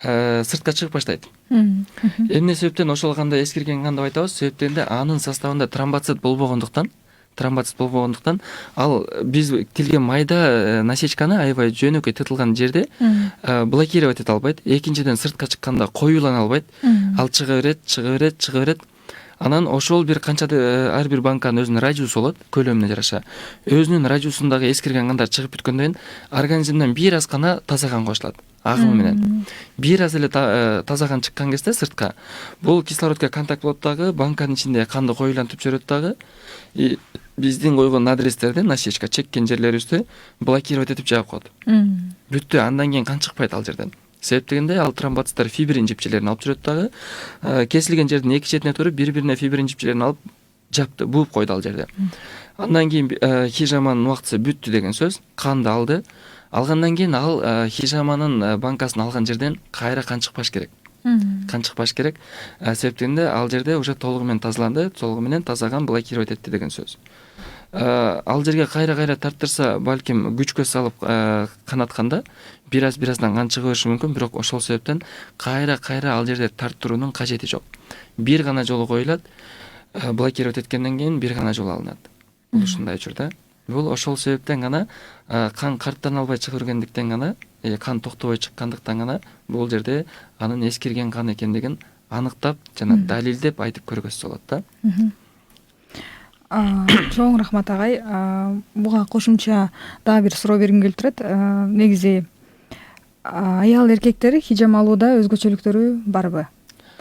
сыртка чыгып баштайт. Эмне себептен ошол канда эскирген кан деп айтабыз? Себептен анын составында тромбоцит болбогондуктан, ал биз тилген майда насечканы аябай жөнөкөй тытылган жерде блокировать эте албайт. Экинчиден сыртка чыкканда коюлана албайт. Ал чыга берет. Анан ошол бир канча ар бир банканын өзүнүн радиусу болот, көлөмүнө жараша. Өзүнүн радиусундагы эскирген кандар чыгып бүткөндөн кийин организмден бир аз гана таза кан кошулат. Агымы менен. Бир аз эле таза кан чыккан кезде сыртка бул кислородко контакт болот дагы, банканын ичинде канды коюлантып жиберет дагы. Биздин койгон адрестерди насечка чеккен жерлерибизди блокировать этип жаап коет. Бүттү, андан кийин кан чыкпайт ал жерден. Себеп дегенде ал тромбоциттер фибрин жипчелерин алып жүрөт дагы, кесилген жердин эки четине туруп бири-бирине фибрин жипчелерин алып жапты, бууп койду ал жерде. Андан кийин хижаманын убактысы бүттү деген сөз. Канды алды. Алгандан кийин ал хижаманын банкасын алган жерден кайра кан чыкпаш керек. Себеп дегенде ал жерде уже толугу менен тазаланды, толугу менен тазаган блокировать этти деген сөз. Ал жерге кайра тарттырса, балким күчкө салып канатканда бир аздан кан чыга бериши мүмкүн, бирок ошол себептен кайра ал жерде тарттыруунун кажети жок. Бир гана жолу коюлат, блокировать эткенден кийин бир гана жолу алынат. Бул ушундай учурда. Бул ошол себептен гана кан карттан албай чыга бергендиктен гана, кан токтобой чыккандыктан гана бул жерде анын эскирген кан экендигин аныктап жана далилдеп айтып көргөзсө болот да. Чоң рахмат агай. Буга кошумча дагы бир суроо бергим келип турат. Негизи аял эркектер хижама алууда өзгөчөлүктөрү барбы?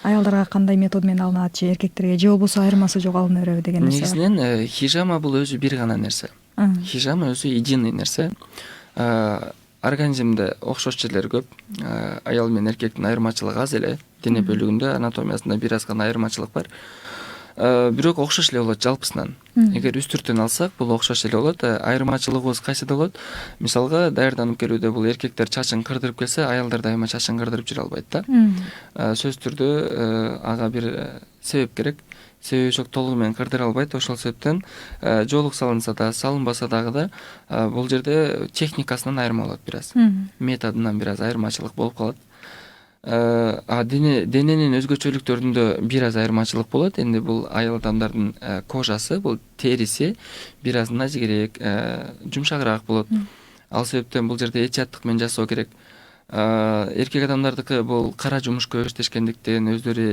Аялдарга кандай метод менен алынат же эркектерге, же болбосо айырмасы жок алына береби деген нерсе. Негизинен хижама бул өзү бир гана нерсе. Хижама өзү единый нерсе. Организмде окшош жерлери көп. Аял менен эркектин айырмачылыгы аз эле. Дене бөлүгүндө, анатомиясында бир аз гана айырмачылык бар. Бирок окшош эле болот жалпысынан. Эгер үстүртөн алсак, бул окшош эле болот. Айырмачылыгыбыз кайсыда болот? Мисалга, даярданып келүүдө бул эркектер чачын кырдырып келсе, аялдар дайыма чачын кырдырып жүрө албайт да. Сөзсүз түрдө ага бир себеп керек. Себеби жок, толугу менен кырдыра албайт. Ошол себептен жоолук салынса да, салынбаса дагы да бул жерде техникасынан айырма болот бир аз. Методунан бир аз айырмачылык болуп калат. Дененин өзгөчөлүктөрүндө бир аз айырмачылык болот. Энди бул аял адамдардын кожасы, бул териси бир аз назигирээк, жумшагыраак болот. Ал себептен бул жерде этияттык менен жасоо керек. Эркек адамдардыкы бул кара жумуш көбүштешкендиктен, өздөрү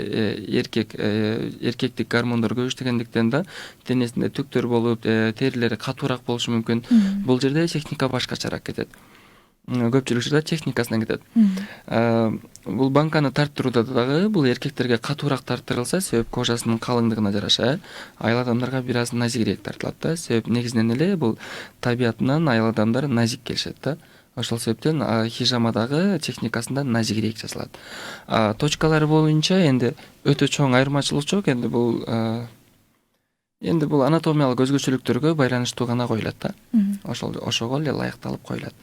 эркектик гормондор көбүштөгөндүктөн да денесинде түктөр болуп, терилери катуураак болушу мүмкүн. Бул жерде техника башкачараак кетет. Көпчүлүк учурда техникасынан кетет. Бул банканы тарттырууда дагы бул эркектерге катуураак тарттырылса, себеп кожасынын калыңдыгына жараша, аял адамдарга бир аз назигирээк тартылат да. Себеп негизинен эле бул табиятынан аял адамдар назик келишет да. Ошол себептен хижамадагы техникасында назигирээк жасалат. Точкалары боюнча энди өтө чоң айырмачылык жок. Энди бул анатомиялык өзгөчөлүктөргө байланыштуу гана коюлат да. Ошого эле ылайыкталып коюлат.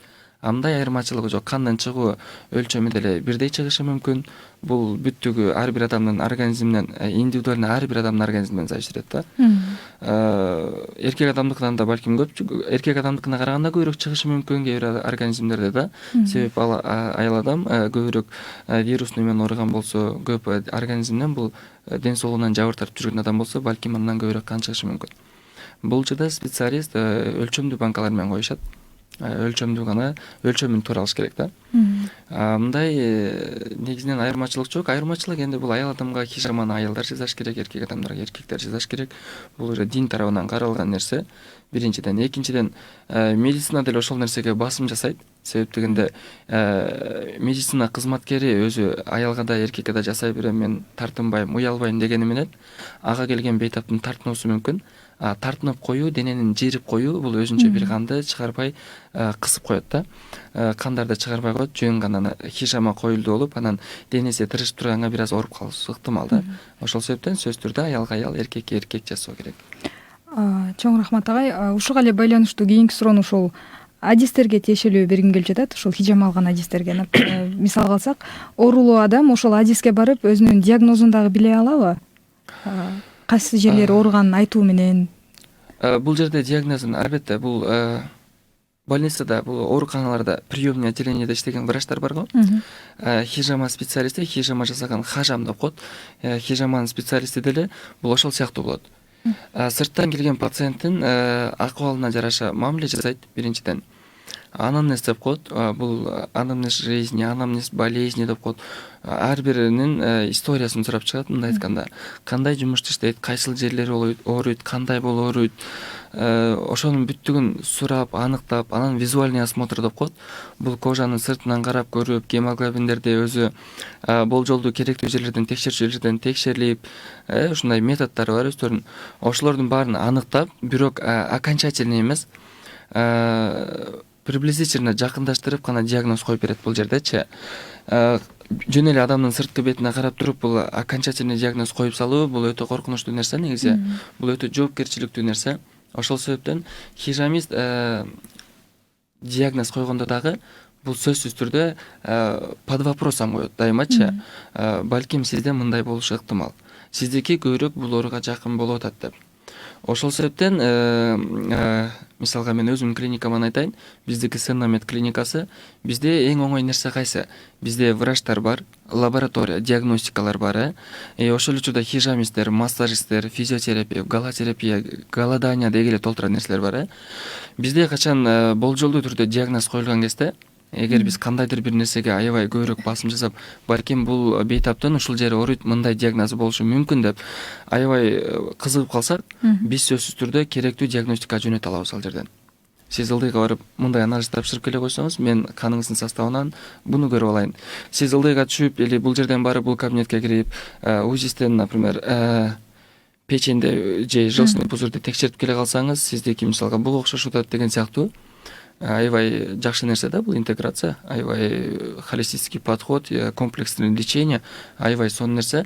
Андай айырмачылыгы жок. Кандын чыгуу өлчөмү деле бирдей чыгышы мүмкүн. Бул бүттүгү ар бир адамдын организминен, индивидуально ар бир адамдын организминен зависит этет да. Эркек адамдыкынан да балким эркек адамдыкына караганда көбүрөөк чыгышы мүмкүн кээ бир организмдерде да. Себеп аял адам көбүрөөк вирус менен ооруган болсо, көп организминен бул ден соолугунан жабыр тартып жүргөн адам болсо, балким андан көбүрөөк кан чыгышы мүмкүн. Бул жерде специалист өлчөмдүү банкалар менен коюшат. өлчөмдүү гана өлчөмүн туура алыш керек да. Мындай негизинен айырмачылык жок. Айырмачылык эndi бул аял адамга хижаманы аялдар жасаш керек, эркек адамдарга эркектер жасаш керек. Бул уже дин тарабынан каралган нерсе. Биринчиден, экинчиден, медицина деле ошол нерсеге басым жасайт. Себеп дегенде медицина кызматкери өзү аялга да эркекке да жасай берем, мен тартынбайм, уялбайм дегени менен ага келген бейтаптын тартынуусу мүмкүн. Тартынып коюу, дененин жирип коюу бул өзүнчө бир канды чыгарбай кысып коет да. Кандарды чыгарбай коет, жөн гана хижама коюлду болуп, анан денеси тырышып турганга бир аз ооруп калышы ыктымал да. Ошол себептен сөзсүз түрдө аялга аял, эркекке эркек жасоо керек. Чоң рахмат агай. Ушуга эле байланыштуу кийинки суроону ушул адистерге тиешелүү бергим келип жатат. Ушул хижама алган адистерге. Мисал алсак, оорулуу адам ошол адиске барып өзүнүн диагнозун дагы биле алабы? Кайсы жерлери ооруганын айтуу менен. Бул жерде диагнозун албетте бул больницада, бул ооруканаларда приемный отделениеде иштеген врачтар бар го. Хижама специалисти, хижама жасаган хажам деп коет. Хижаманын специалисти деле бул ошол сыяктуу болот. Сырттан келген пациенттин акыбалына жараша мамиле жасайт биринчиден. Анамнез деп коет. Бул анамнез жизни, анамнез болезни деп коет. Ар биринин историясын сурап чыгат. Мындай айтканда, кандай жумушту иштейт, кайсыл жерлери ооруйт, кандай болуп ооруйт, ошонун бүттүгүн сурап, аныктап, анан визуальный осмотр деп коет. Бул кожанын сыртынан карап көрүп, гемоглобиндерди өзү болжолдуу керектүү жерлерден текшерилип, ушундай методдору бар өздөрүнүн. Ошолордун баарын аныктап, бирок окончательный эмес, приблизительно жакындаштырып гана диагноз коюп берет бул жердечи. Жөн эле адамдын сырткы бетине карап туруп бул окончательный диагноз коюп салуу бул өтө коркунучтуу нерсе негизи. Бул өтө жоопкерчиликтүү нерсе. Ошол себептен хижамист диагноз койгондо дагы бул сөзсүз түрдө под вопросом коет дайымачы. Балким сизде мындай болушу ыктымал. Сиздики көбүрөөк бул ооруга жакын болуп атат деп. Ошол себептен мисалга мен өзүмдүн клиникаман айтайын, биздики Сеннамед клиникасы, бизде эң оңой нерсе кайсы? Бизде врачтар бар, лаборатория, диагностикалар бар, ошол эле учурда хижамисттер, массажисттер, физиотерапия, галотерапия, голодание деги эле толтура нерселер бар. Бизде качан болжолдуу түрдө диагноз коюлган кезде, эгер биз кандайдыр бир нерсеге аябай көбүрөөк басым жасап, балким бул бейтаптын ушул жери ооруйт, мындай диагнозу болушу мүмкүн деп аябай кызыгып калсак, биз сөзсүз түрдө керектүү диагностикага жөнөтө алабыз ал жерден. Сиз ылдыйга барып мындай анализ тапшырып келе койсоңуз, мен каныңыздын составынан буну көрүп алайын. Сиз ылдыйга түшүп или бул жерден барып бул кабинетке кирип, УЗИстен, например, печенде же желчный пузырьды текшерип келе калсаңыз, сиздики мисалга буга окшош атат деген сыяктуу аябай жакшы нерсе да, бул интеграция, аябай холистический подход, комплексный лечение, аябай сонун нерсе.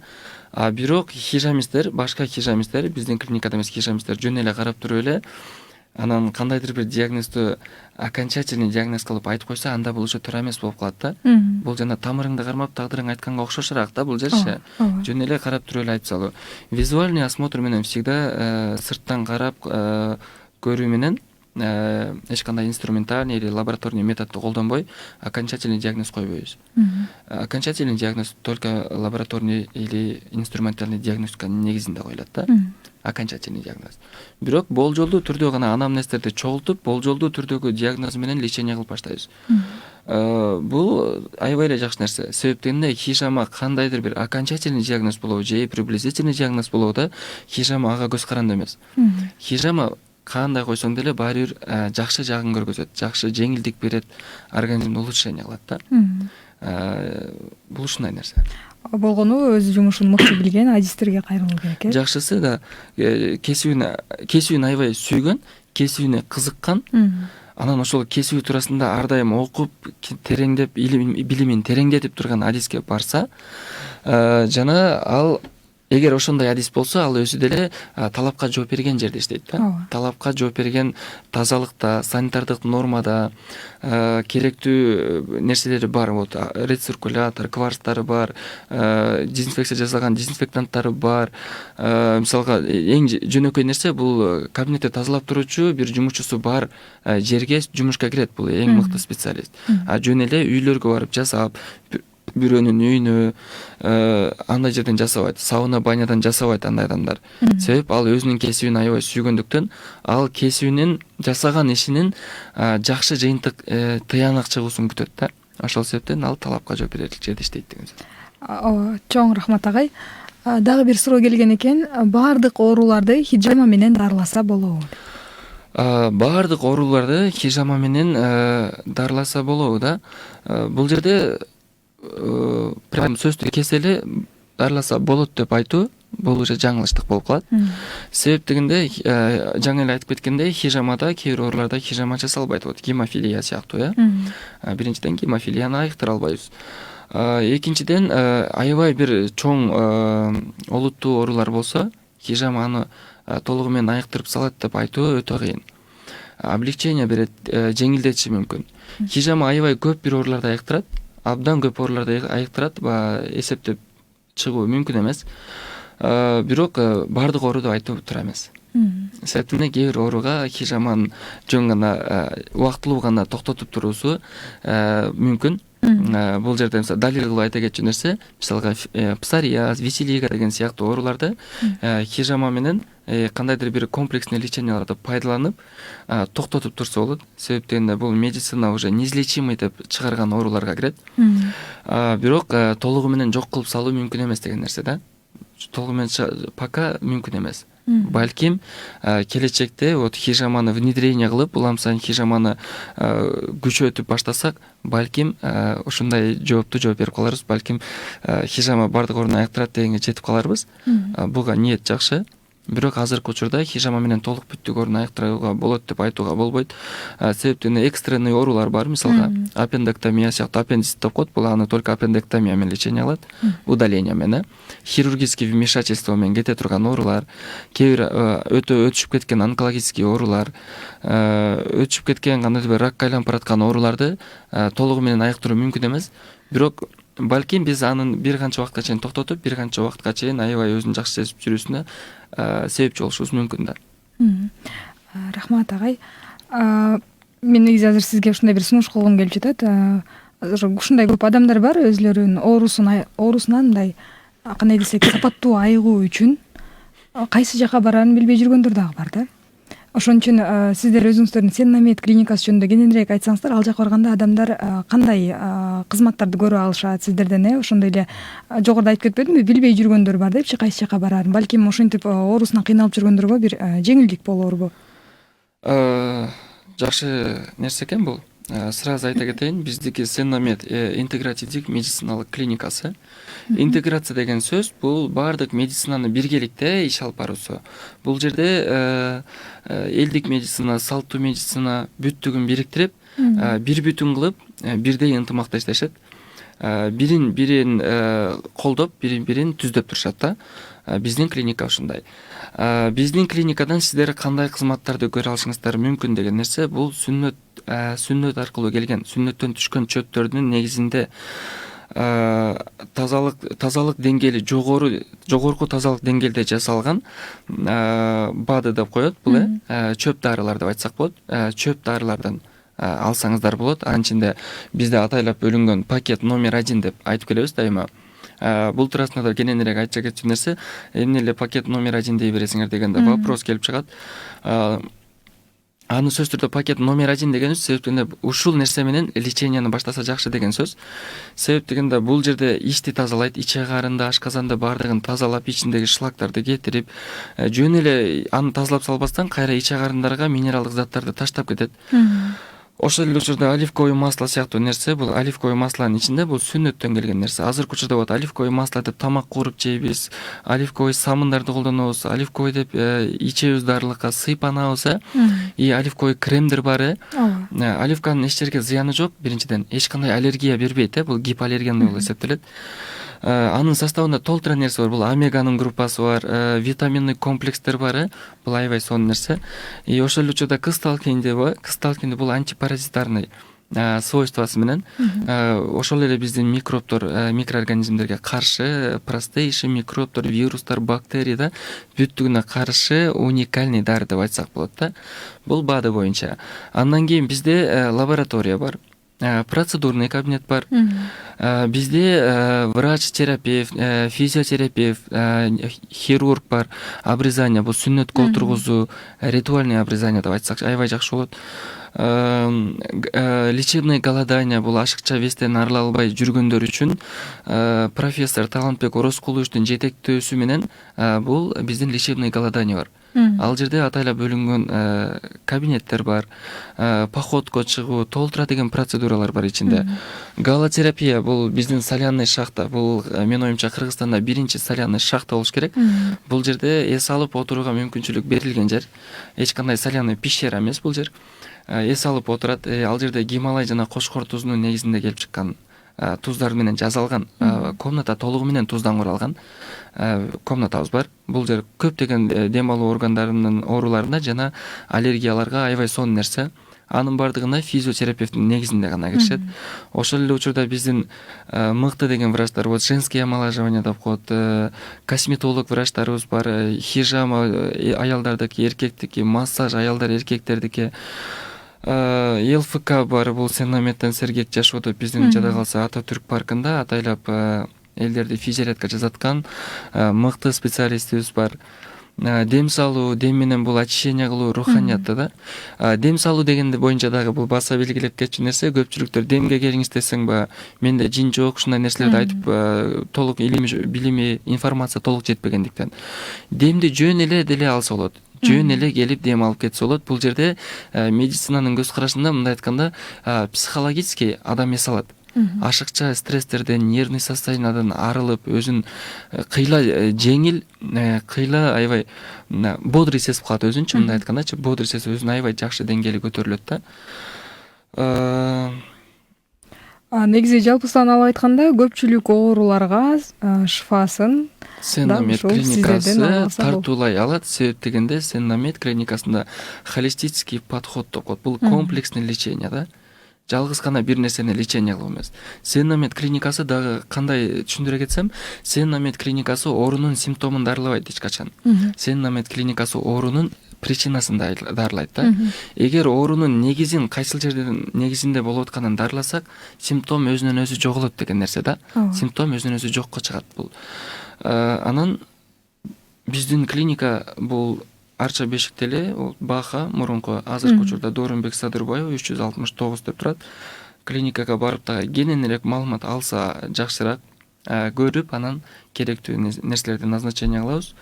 Бирок хижамисттер, башка хижамисттер, биздин клиникада эмес хижамисттер жөн эле карап туруп эле, анан кандайдыр бир диагнозду окончательный диагноз кылып айтып койсо, анда бул уже туура эмес болуп калат да. Бул жана тамырыңды кармап тагдырың айтканга окшошураак да бул жерчи. Жөн эле карап туруп эле айтып салуу. Визуальный осмотр менен всегда сырттан карап көрүү менен эч кандай инструментальный или лабораторный методду колдонбой окончательный диагноз койбойбуз. Окончательный диагноз только лабораторный или инструментальный диагностиканын негизинде коюлат да. Окончательный диагноз. Бирок болжолдуу түрдө гана анамнездерди чогултуп, болжолдуу түрдөгү диагноз менен лечение кылып баштайбыз. Бул аябай эле жакшы нерсе. Себептен хижама кандайдыр бир окончательный диагноз болобу же приблизительный диагноз болобу да, хижама ага көз каранды эмес. Хижама кандай койсоң деле баары бир жакшы жагын көргөзөт, жакшы жеңилдик берет, организмди улучшение кылат да. Бул ушундай нерсе. Болгону өз жумушун мыкты билген адистерге кайрылуу керек. Жакшысы да кесүүнү аябай сүйгөн, кесүүнү кызыккан, анан ошол кесүү туурасында ар дайым окуп, тереңдеп, билимин тереңдетип турган адиске барса, жана ал эгер ошондой адис болсо, ал өзү деле талапка жооп берген жерде иштейт да. Талапка жооп берген тазалыкта, санитардык нормада керектүү нерселери бар. Вот рециркулятор, кварцтары бар, дезинфекция жасалган дезинфектанттары бар. Мисалга эң жөнөкөй нерсе бул кабинетти тазалап туруучу бир жумушчусу бар жерге жумушка кирет, бул эң мыкты специалист. Жөн эле үйлөргө барып жасап, бирөөнүн үйүнө андай жерден жасабайт, сауна банядан жасабайт андай адамдар. Себеп ал өзүнүн кесибин аябай сүйгөндүктөн, ал кесибинин жасаган ишинин жакшы жыйынтык тыянак чыгуусун күтөт да. Ошол себептен ал талапка жооп берерлик жерде иштейт деген сөз. Ооба, чоң рахмат агай. Дагы бир суроо келген экен. Баардык ооруларды хижама менен дарыласа болобу? Баардык ооруларды хижама менен дарыласа болобу да. Бул жерде прям сөздү кесе эле дарыласа болот деп айтуу бул уже жаңылыштык болуп калат. Себеп дегенде жаңы эле айтып кеткендей, хижамада кээ бир ооруларда хижама жасалбайт. Вот гемофилия сыяктуу, биринчиден гемофилияны айыктыра албайбыз. Экинчиден аябай бир чоң олуттуу оорулар болсо, хижама аны толугу менен айыктырып салат деп айтуу өтө кыйын. Облегчение берет, жеңилдетиши мүмкүн. Хижама аябай көп бир ооруларды айыктырат, абдан көп ооруларды айыктырат, эсептеп чыгуу мүмкүн эмес. Бирок баардык ооруду айтып тура эмес. Себептен кээ бир ооруга хижаманын жөн гана убактылуу гана токтотуп туруусу мүмкүн. Бул жерде далил кылып айта кетчү нерсе, мисалга псориаз, висилиго деген сыяктуу ооруларды хижама менен кандайдыр бир комплексный леченияларды пайдаланып токтотуп турса болот. Себеп дегенде бул медицина уже неизлечимый деп чыгарган ооруларга кирет. Бирок толугу менен жок кылып салуу мүмкүн эмес деген нерсе да. Толугу менен пока мүмкүн эмес. Балким келечекте вот хижаманы внедрение кылып, улам сайын хижаманы күчөтүп баштасак, балким ушундай жооп берип каларбыз. Балким хижама баардык ооруну айыктырат дегенге жетип каларбыз. Буга ниет жакшы. Бирок азыркы учурда хижама менен толук бүттүк ооруну айыктырууга болот деп айтууга болбойт. Себептен экстренный оорулар бар, мисалга аппендэктомия сыяктуу, аппендицит деп коет, бул аны только аппендэктомия менен лечение кылат, удаление менен. Хирургический вмешательство менен кете турган оорулар, кээ бир өтө өтүшүп кеткен онкологический оорулар, өтүшүп кеткен кандайдыр бир ракка айланып бараткан ооруларды толугу менен айыктыруу мүмкүн эмес. Бирок балким биз анын бир канча убакытка чейин токтотуп, бир канча убакытка чейин аябай өзүн жакшы сезип жүрүүсүнө себепчи болушубуз мүмкүн да. Рахмат агай. Мен негизи азыр сизге ушундай бир сунуш кылгым келип жатат. Ушундай көп адамдар бар, өзлөрүнүн оорусунан мындай кандай десек, сапаттуу айыгуу үчүн кайсы жака бараарын билбей жүргөндөр дагы бар да. Ошон үчүн сиздер өзүңүздөрдүн Сеннамед клиникасы жөнүндө кененирээк айтсаңыздар, ал жака барганда адамдар кандай кызматтарды көрө алышат сиздерден? Ошондой эле жогоруда айтып кетпедимби, билбей жүргөндөр бар депчи, кайсы жака бараарын. Балким ошентип оорусунан кыйналып жүргөндөргө бир жеңилдик болорбу? Жакшы нерсе экен бул. Сразу айта кетейин, биздики Сеннамед интегративдик медициналык клиникасы. Интеграция деген сөз бул баардык медицинаны биргеликте иш алып баруусу. Бул жерде элдик медицина, салттуу медицина бүттүгүн бириктирип, бир бүтүн кылып, бирдей ынтымакта иштешет. Бирин колдоп, бирин түздөп турушат да. Биздин клиника ушундай. Биздин клиникадан сиздер кандай кызматтарды көрө алышыңыздар мүмкүн деген нерсе, бул сүннөт аркылуу келген, сүннөттөн түшкөн чөптөрдүн негизинде тазалык деңгээли жогорку тазалык деңгээлде жасалган БАДы деп коет, бул чөп дарылар деп айтсак болот. Чөп дарылардан алсаңыздар болот. Анын ичинде бизде атайлап бөлүнгөн пакет номер 1 деп айтып келебиз дайыма. Бул туурасында да кененирээк айтча кетчү нерсе, эмне эле пакет номер 1 дей бересиңер дегенде вопрос келип чыгат. Аны сөз түрдө пакет номер 1 деген сөз, себептен ушул нерсе менен леченияны баштаса жакшы деген сөз. Себеп дегенде бул жерде ичти тазалайт, ичегарында, ашказанда баардыгын тазалап, ичиндеги шлактарды кетирип, жөн эле аны тазалап салбастан кайра ичегарындарга минералдык заттарды таштап кетет. Ошол эле учурда оливковое масло сыяктуу нерсе, бул оливковое маслонун ичинде бул сүннөттөн келген нерсе. Азыркы учурда вот оливковое масло деп тамак кууруп жейбиз, оливковое самындарды колдонобуз, оливковое деп ичебиз дарылыкка сыйпанабыз, и оливковое кремдер бар. Оливканын эч жерге зыяны жок, биринчиден эч кандай аллергия бербейт, бул гипоаллергенный болуп эсептелет. Анын составында толтура нерсе бар. Бул омеганын группасы бар, витаминный комплекстер бар, бул аябай сонун нерсе. И ошол эле учурда кысталкинде бул антипаразитарный свойствосы менен ошол эле биздин микробтор, микроорганизмдерге каршы, простейший микробтор, вирустар, бактерия да бүттүгүнө каршы уникальный дары деп айтсак болот да. Бул БАДы боюнча. Андан кийин бизде лаборатория бар. процедурный кабинет бар. Бизде врач, терапевт, физиотерапевт, хирург бар, обрезание, бул сүннөткө отургузуу, ритуальный обрезание деп айтсак аябай жакшы болот. Лечебное голодание, бул ашыкча вестен арыла албай жүргөндөр үчүн профессор Талантбек Орозкуловичтун жетектөөсү менен бул биздин лечебный голодание бар. Ал жерде атайлап бөлүнгөн кабинеттер бар, походко чыгуу, толтура деген процедуралар бар ичинде. Галотерапия, бул биздин соляный шахта, бул менин оюмча Кыргызстанда биринчи соляный шахта болуш керек. Бул жерде эс алып отурууга мүмкүнчүлүк берилген жер. Эч кандай соляный пещера эмес бул жер. Эс алып отурат. Ал жерде Гималай жана Кошкор тузунун негизинде келип чыккан туздар менен жасалган комната толугу менен туздан куралган комнатабыз бар. Бул жер көптөгөн дем алуу органдарынын ооруларына жана аллергияларга аябай сонун нерсе. Анын бардыгына физиотерапевттин негизинде гана киришет. Ошол эле учурда биздин мыкты деген врачтар, вот женские омолаживания деп коет, косметолог врачтарыбыз бар, хижама аялдардыки, эркектики, массаж аялдар эркектердики, ЛФК бар, бул Сен-Наметтен Сергек жашоодо биздин жада калса Ататүрк паркында атайлап элдерди физиотерапка жасаткан мыкты специалистибиз бар. Дем салуу, дем менен бул очищение кылуу, руханиятты да. Дем салуу дегенде боюнча дагы бул баса белгилеп кетчү нерсе. Көпчүлүктөр демге келиңиз десең ба, менде жин жок, ушундай нерселерди айтып, толук билими, информация толук жетпегендиктен. Демди жөн эле деле алса болот. Жөн эле келип дем алып кетсе болот. Бул жерде медицинанын көз карашында мындай айтканда психологически адам эс алат. Ашыкча стресстерден, нервный состояниядан арылып, өзүн кыйла жеңил, кыйла аябай бодрый сезип калат өзүнчү, мындай айткандачы, бодрый сезип өзүн аябай жакшы деңгээли көтөрүлөт да. Негизи жалпысынан алып айтканда көпчүлүк ооруларга шифасын Сен-Намет клиникасы тартуулай алат. Себеп дегенде Сен-Намет клиникасында холистический подход деп коет. Бул комплексный лечение да. Жалгыз гана бир нерсени лечение кылуу эмес. Сен-Намет клиникасы дагы кандай түшүндүрө кетсем, Сен-Намет клиникасы оорунун симптомун дарылабайт эч качан. Сен-Намет клиникасы оорунун причинасын дарылайт да. Эгер оорунун негизин кайсыл жерден негизинде болуп атканын дарыласак, симптом өзүнөн өзү жоголот деген нерсе да. Симптом өзүнөн өзү жокко чыгат бул. Анан биздин клиника бул Арча Бешикте эле, Баха, мурунку азыркы учурда Доорунбек Садырбаев 369 деп турат. Клиникага барып да кененирээк маалымат алса жакшыраак, көрүп, анан керектүү нерселерди назначение кылабыз.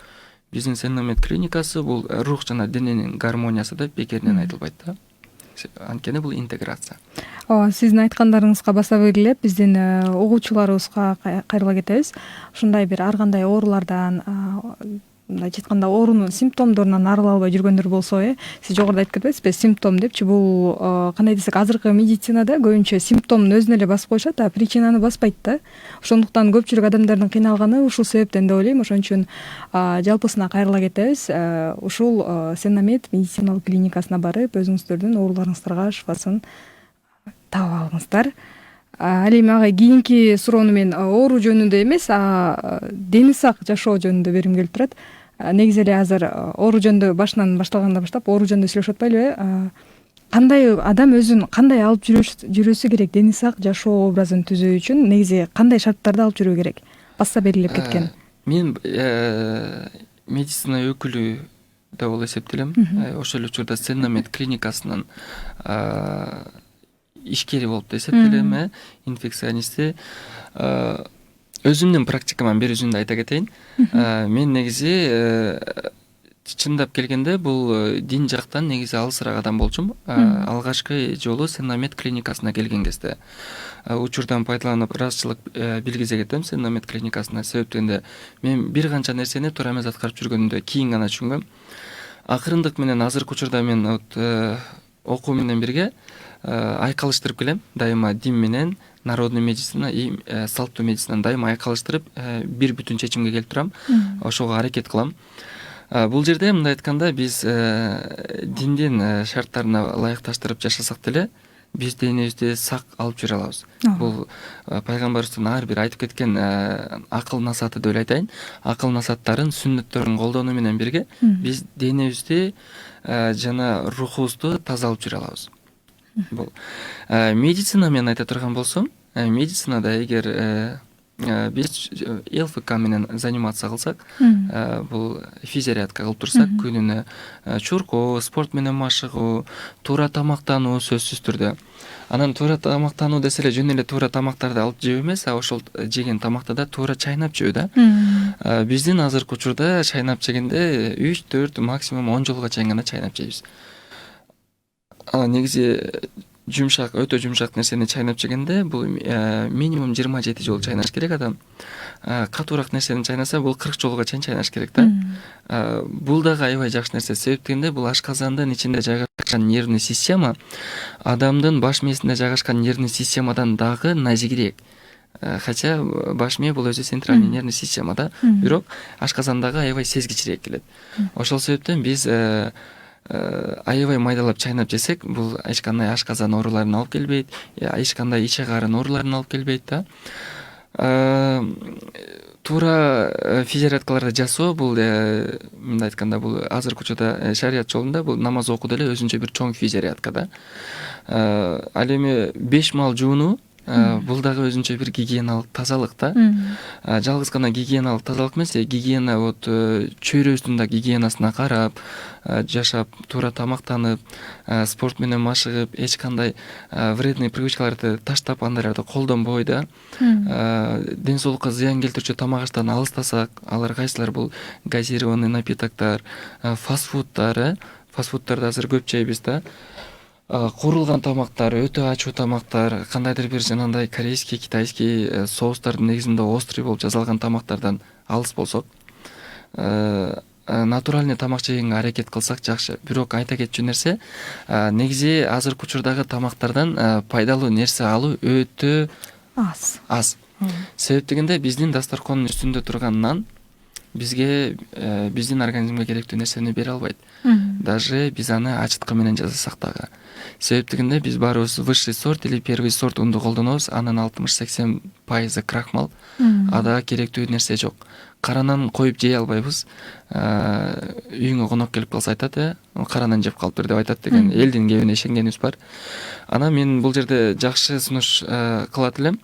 Биздин Сен-Намет клиникасы бул рух жана дененин гармониясы деп бекеринен айтылбайт да. Анткени бул интеграция. Сиздин айткандарыңызга баса белгилеп, биздин угуучуларыбызга кайрыла кетебиз. Ушундай бир ар кандай оорулардан, мындай айтканда оорунун симптомдорунан арыла албай жүргөндөр болсо, сиз жогоруда айтып кетпедиңизби, симптом депчи, бул кандай десек, азыркы медицинада көбүнчө симптомун өзүнө эле басып коюшат, а причинаны баспайт да. Ошондуктан көпчүлүк адамдардын кыйналганы ушул себептен деп ойлойм. Ошон үчүн жалпысына кайрыла кетебиз. Ушул Сен-Намет медициналык клиникасына барып, өзүңүздөрдүн ооруларыңыздарга шифасын таап алыңыздар. Ал эми ага кийинки суроону мен оору жөнүндө эмес, дени сак жашоо жөнүндө бергим келип турат. Негизи эле азыр оору жөнүндө башынан башталганда баштап оору жөнүндө сүйлөшүп атпайлыбы? Кандай адам өзүн кандай алып жүрөсү керек, дени сак жашоо образын түзүү үчүн негизи кандай шарттарды алып жүрүү керек? Баса белгилеп кеткен. Мен медицина өкүлү деп болуп эсептелем. Ошол учурда Сен-Намет клиникасынын ишкери болуп эсептелем, инфекционисти. Өзүмдүн практикаман бир үзүндү айта кетейин. Мен негизи чындап келгенде бул дин жактан негизи алысыраак адам болчумун. Алгачкы жолу Сен-Намет клиникасына келген кезде учурдан пайдаланып ыраазычылык билгизе кетем Сен-Намет клиникасына. Себеп дегенде мен бир канча нерсени туура эмес аткарып жүргөнүмдү кийин гана түшүнгөм. Акырындык менен азыркы учурда мен окуу менен бирге айкалыштырып келем. Дайыма дин менен народный медицина и салттуу медицинаны дайыма айкалыштырып бир бүтүн чечимге келип турам. Ошого аракет кылам. Бул жерде мындай айтканда биз диндин шарттарына ылайыкташтырып жашасак деле биз денебизди сак алып жүрө алабыз. Бул пайгамбарыбыздын ар бир айтып кеткен акыл насааты деп айтайын. Акыл насааттарын, сүннөттөрүн колдонуу менен бирге биз денебизди жана рухубузду таза алып жүрө алабыз. бул медицина менен айта турган болсом, медицинада эгер биз ЛФК менен заниматься кылсак, бул физзарядка кылып турсак, күнүнө чуркоо, спорт менен машыгуу, туура тамактануу сөзсүз түрдө. Анан туура тамактануу десе эле жөн эле туура тамактарды алып жеп эмес, ошол жеген тамакты да туура чайнап жөө да. Биздин азыркы учурда чайнап жегенде 3-4, максимум 10 жолго чейин гана чайнап жейбиз. Негизи жумшак, өтө жумшак нерсени чайнап жегенде бул минимум 27 жолу чайнаш керек адам. Катуураак нерсени чайнаса бул 40 жолго чейин чайнаш керек да. Бул дагы аябай жакшы нерсе, себеп дегенде бул ашказандын ичинде жайгашкан нервный система адамдын баш мээсинде жайгашкан нервный системадан дагы назигирээк. Хотя баш мээ бул өзү центральный нервный система да, бирок ашказандагы аябай сезгичирээк келет. Ошол себептен биз аябай майдалап чайнап жесек, бул эч кандай ашказан ооруларын алып келбейт, эч кандай иче карын ооруларын алып келбейт да. Туура физзарядкаларды жасоо бул мындай айтканда бул азыркы учурда шарият жолунда бул намаз окуу деле өзүнчө бир чоң физзарядка да. Ал эми 5 маал жуунуу бул дагы өзүнчө бир гигиеналык тазалык да. Жалгыз гана гигиеналык тазалык эмес, гигиена вот чөйрөсүнүн да гигиенасына карап, жашап, туура тамактанып, спорт менен машыгып, эч кандай вредный привычкаларды таштап, андайларды колдонбой да. Ден соолукка зыян келтирүүчү тамак аштан алыстасак, алар кайсылар бул газированный напитоктор, фастфуддар, фастфуддарды азыр көп жейбиз да. Куурулган тамактар, өтө ачуу тамактар, кандайдыр бир жанагындай корейский, китайский соустардын негизинде острый болуп жасалган тамактардан алыс болсок, натуральный тамак жегенге аракет кылсак жакшы. Бирок айта кетчү нерсе, негизи азыркы учурдагы тамактардан пайдалуу нерсе алуу өтө аз. Себеп дегенде биздин дасторкондун үстүндө турган нан бизге биздин организмге керектүү нерсени бере албайт. Даже биз аны ачыткы менен жасасак дагы. Себеп дегенде биз баарыбыз высший сорт или первый сорт унду колдонобуз, анын 60-80% крахмал, ада керектүү нерсе жок. Кара нан коюп жей албайбыз. Үйүңө конок келип калса айтат, кара нан жеп калыптыр деп айтат деген элдин кебине ишенгенибиз бар. Анан мен бул жерде жакшы сунуш кылат элем.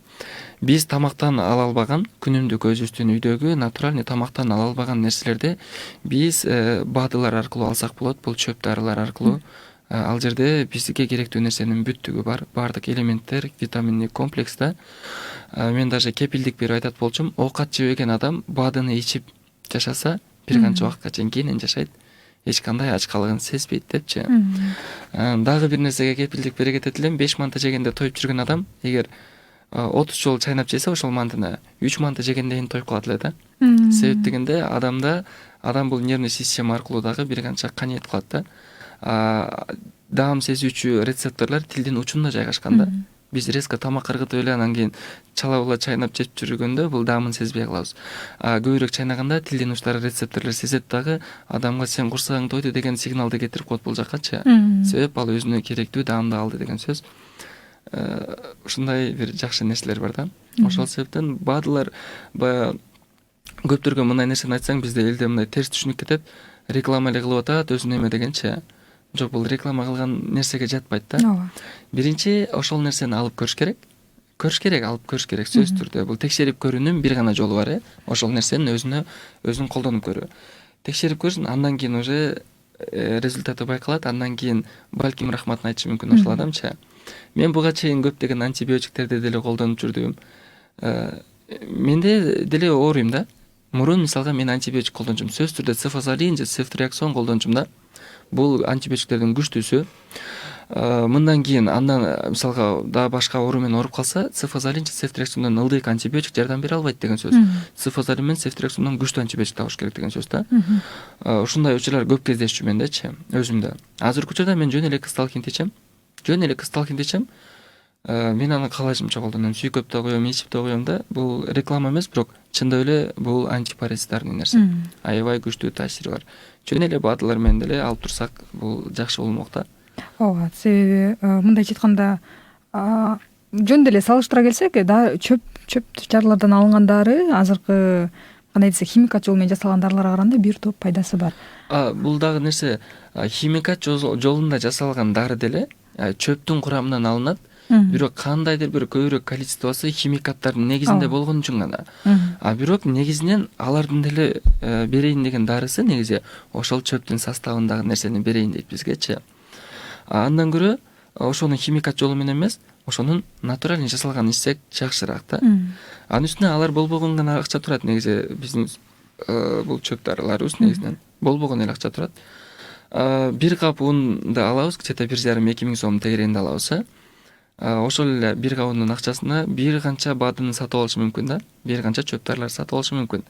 Биз тамактан ала албаган, күнүмдүк өзүбүздүн үйдөгү натуральный тамактан ала албаган нерселерди биз БАДылар аркылуу алсак болот. Бул чөп дарылар аркылуу. Ал жерде бизге керектүү нерсенин бүттүгү бар, баардык элементтер, витаминдик комплекс да. Мен даже кепилдик берип айтат болчумун, оокат жебеген адам БАДыны ичип жашаса, бир канча убакытка чейин кенен жашайт. Эч кандай ачкалыгын сезбейт депчи. Дагы бир нерсеге кепилдик бере кетет элем, 5 манты жегенде тоюп жүргөн адам, эгер 30 жол чайнап жесе ошол мантыны 3 манты жегенде эми тоюп калат эле да. Себеп дегенде адам бул нервный система аркылуу дагы бир канча каниет кылат да. Даам сезүүчү рецепторлор тилдин учунда жайгашкан да. Биз резко тамак ыргытып эле анан кийин чала чайнап жеп жүргөндө бул даамын сезбей калабыз. Көбүрөөк чайнаганда тилдин учтары рецепторлор сезет дагы, адамга сен курсагың тойду деген сигналды кетирип коет бул жаккачы. Себеп ал өзүнө керектүү даамды алды деген сөз. Ушундай бир жакшы нерселер бар да. Ошол себептен БАДылар баягы көптөргө мындай нерсени айтсаң, бизде элде мындай терс түшүнүк кетет. Реклама эле кылып атат, өзүнө эме дегенчи. Жок, бул реклама кылган нерсеге жатпайт да. Биринчи ошол нерсени алып көрүш керек. Алып көрүш керек сөзсүз түрдө. Бул текшерип көрүүнүн бир гана жолу бар, ошол нерсенин өзүн колдонуп көрүү. Текшерип көрсүн, андан кийин уже результаты байкалат, андан кийин балким рахматын айтышы мүмкүн ошол адамчы. Мен буга чейин көптөгөн антибиотиктерди деле колдонуп жүрдүм. Менде деле ооруйм да. Мурун мисалга мен антибиотик колдончумун. Сөзсүз түрдө цефазолин же цефтриаксон колдончумун да. Бул антибиотиктердин күчтүүсү. Мындан кийин андан мисалга да башка оору менен ооруп калса, цефазолин же цефтриаксондон ылдык антибиотик жардам бере албайт деген сөз. Цефазолин менен цефтриаксондон күчтүү антибиотик табыш керек деген сөз да. Ушундай учурлар көп кездешчү мендечи, өзүмдө. Азыркы учурда мен жөн эле кысталкин ичем. Мен аны каалашымча колдоном. Сүйкөп да коём, ичип да коём да. Бул реклама эмес, бирок чындап эле бул антипаразитарный нерсе. Аябай күчтүү таасири бар. Жөн эле БАДылар менен деле алып турсак, бул жакшы болмок да. Ооба, себеби мындайча айтканда, жөн деле салыштыра келсек, да чөп жарлардан алынгандары азыркы кандай десек химикат жол менен жасалган дарыларга караганда бир топ пайдасы бар. Бул дагы нерсе, химикат жолунда жасалган дары деле чөптүн курамынан алынат, бирок кандайдыр бир көбүрөөк количествосы химикаттардын негизинде болгон үчүн гана. Бирок негизинен алардын деле берейин деген дарысы негизи ошол чөптүн составындагы нерсени берейин дейт бизгечи. Андан көрө ошонун химикат жолу менен эмес, ошонун натуральный жасалганын ичсек жакшыраак да. Анын үстүнө алар болбогон гана акча турат, негизи биздин бул чөп дарыларыбыз негизинен болбогон эле акча турат. Бир кап унду алабыз, где-то 1,5-2 миң сом тегерегинде алабыз. Ошол эле бир кап ундун акчасына бир канча бадыны сатып алышы мүмкүн да, бир канча чөп дарылар сатып алышы мүмкүн.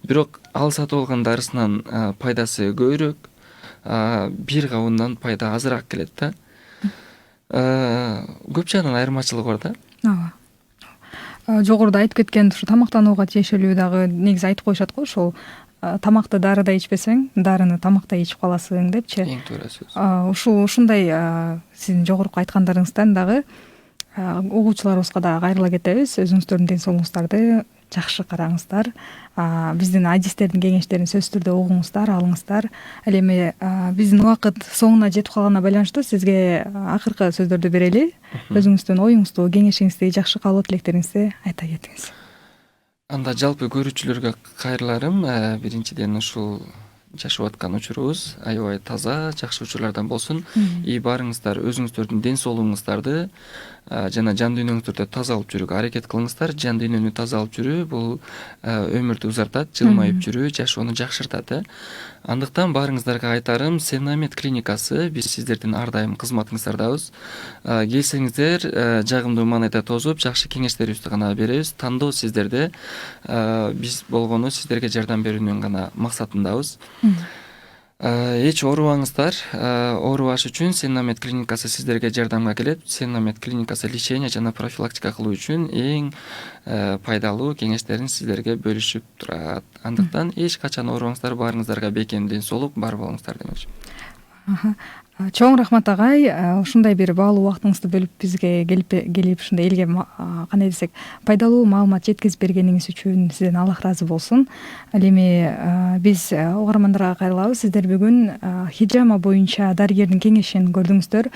Бирок ал сатып алган дарысынан пайдасы көбүрөөк, бир кап ундан пайда азыраак келет да. Көп жагынан айырмачылыгы бар да. Ооба. Жогоруда айтып кеткен ушу тамактанууга тиешелүү дагы негизи айтып коюшат го, ошол тамакты дарыда ичпесең, дарыны тамакта ичип каласың депчи. Эң туура сөз. Ушундай сиздин жогорку айткандарыңыздан дагы угуучуларыбызга да кайрыла кетебиз. Өзүңүздөрдүн ден соолугуңуздарды жакшы караңыздар. Биздин адистердин кеңештерин сөзсүз түрдө угуңуздар, алыңыздар. Ал эми биздин убакыт соңуна жетип калганына байланыштуу сизге акыркы сөздөрдү берели. Өзүңүздүн оюңузду, кеңешиңизди, жакшы каалоо тилектериңизди айта кетиңиз. Анда жалпы көрүүчүлөргө кайрыларым, биринчиден ушул жашап аткан учурубуз аябай таза, жакшы учурлардан болсун. И барыңыздар өзүңүздөрдүн ден соолугуңуздарды жана жан дүйнөңүздү таза алып жүрүүгө аракет кылыңыздар. Жан дүйнөнү таза алып жүрүү бул өмүрдү узартат, жылмайып жүрүү жашоону жакшыртат. Андыктан барыңыздарга айтарым, Сенамед клиникасы биз сиздердин ар дайым кызматыңыздардабыз. Келсеңиздер, жагымдуу маанайда тосуп, жакшы кеңештерибизди гана беребиз. Тандоо сиздерде. Биз болгону сиздерге жардам берүүнүн гана максатындабыз. Эч оорубаңыздар. Оорубаш үчүн Сенамед клиникасы сиздерге жардамга келет. Сенамед клиникасы лечение жана профилактика кылуу үчүн эң пайдалуу кеңештерин сиздерге бөлүшүп турат. Андыктан эч качан оорубаңыздар, барыңыздарга бекем ден соолук бар болуңуздар демекчи. Чоң рахмат агай, ушундай бир баалуу убактыңызды бөлүп бизге келип ушундай элге кандай десек пайдалуу маалымат жеткизип бергениңиз үчүн сизден Аллах ыраазы болсун. Ал эми биз угармандарга кайрылабыз. Сиздер бүгүн хижама боюнча дарыгердин кеңешин көрдүңүздөр.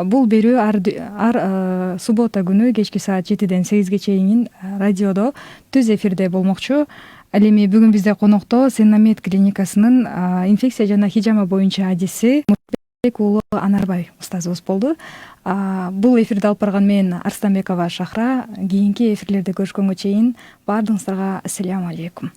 Бул берүү ар суббота күнү кечки саат 7-ден 8-ге чейин радиодо түз эфирде болмокчу. Ал эми бүгүн бизде конокто Сенамед клиникасынын инфекция жана хижама боюнча адиси уулу Анарбай устазыбыз болду. Бул эфирди алып барган мен Арстанбекова Шахра. Кийинки эфирлерде көрүшкөнгө чейин баардыгыңыздарга ассаламу алейкум.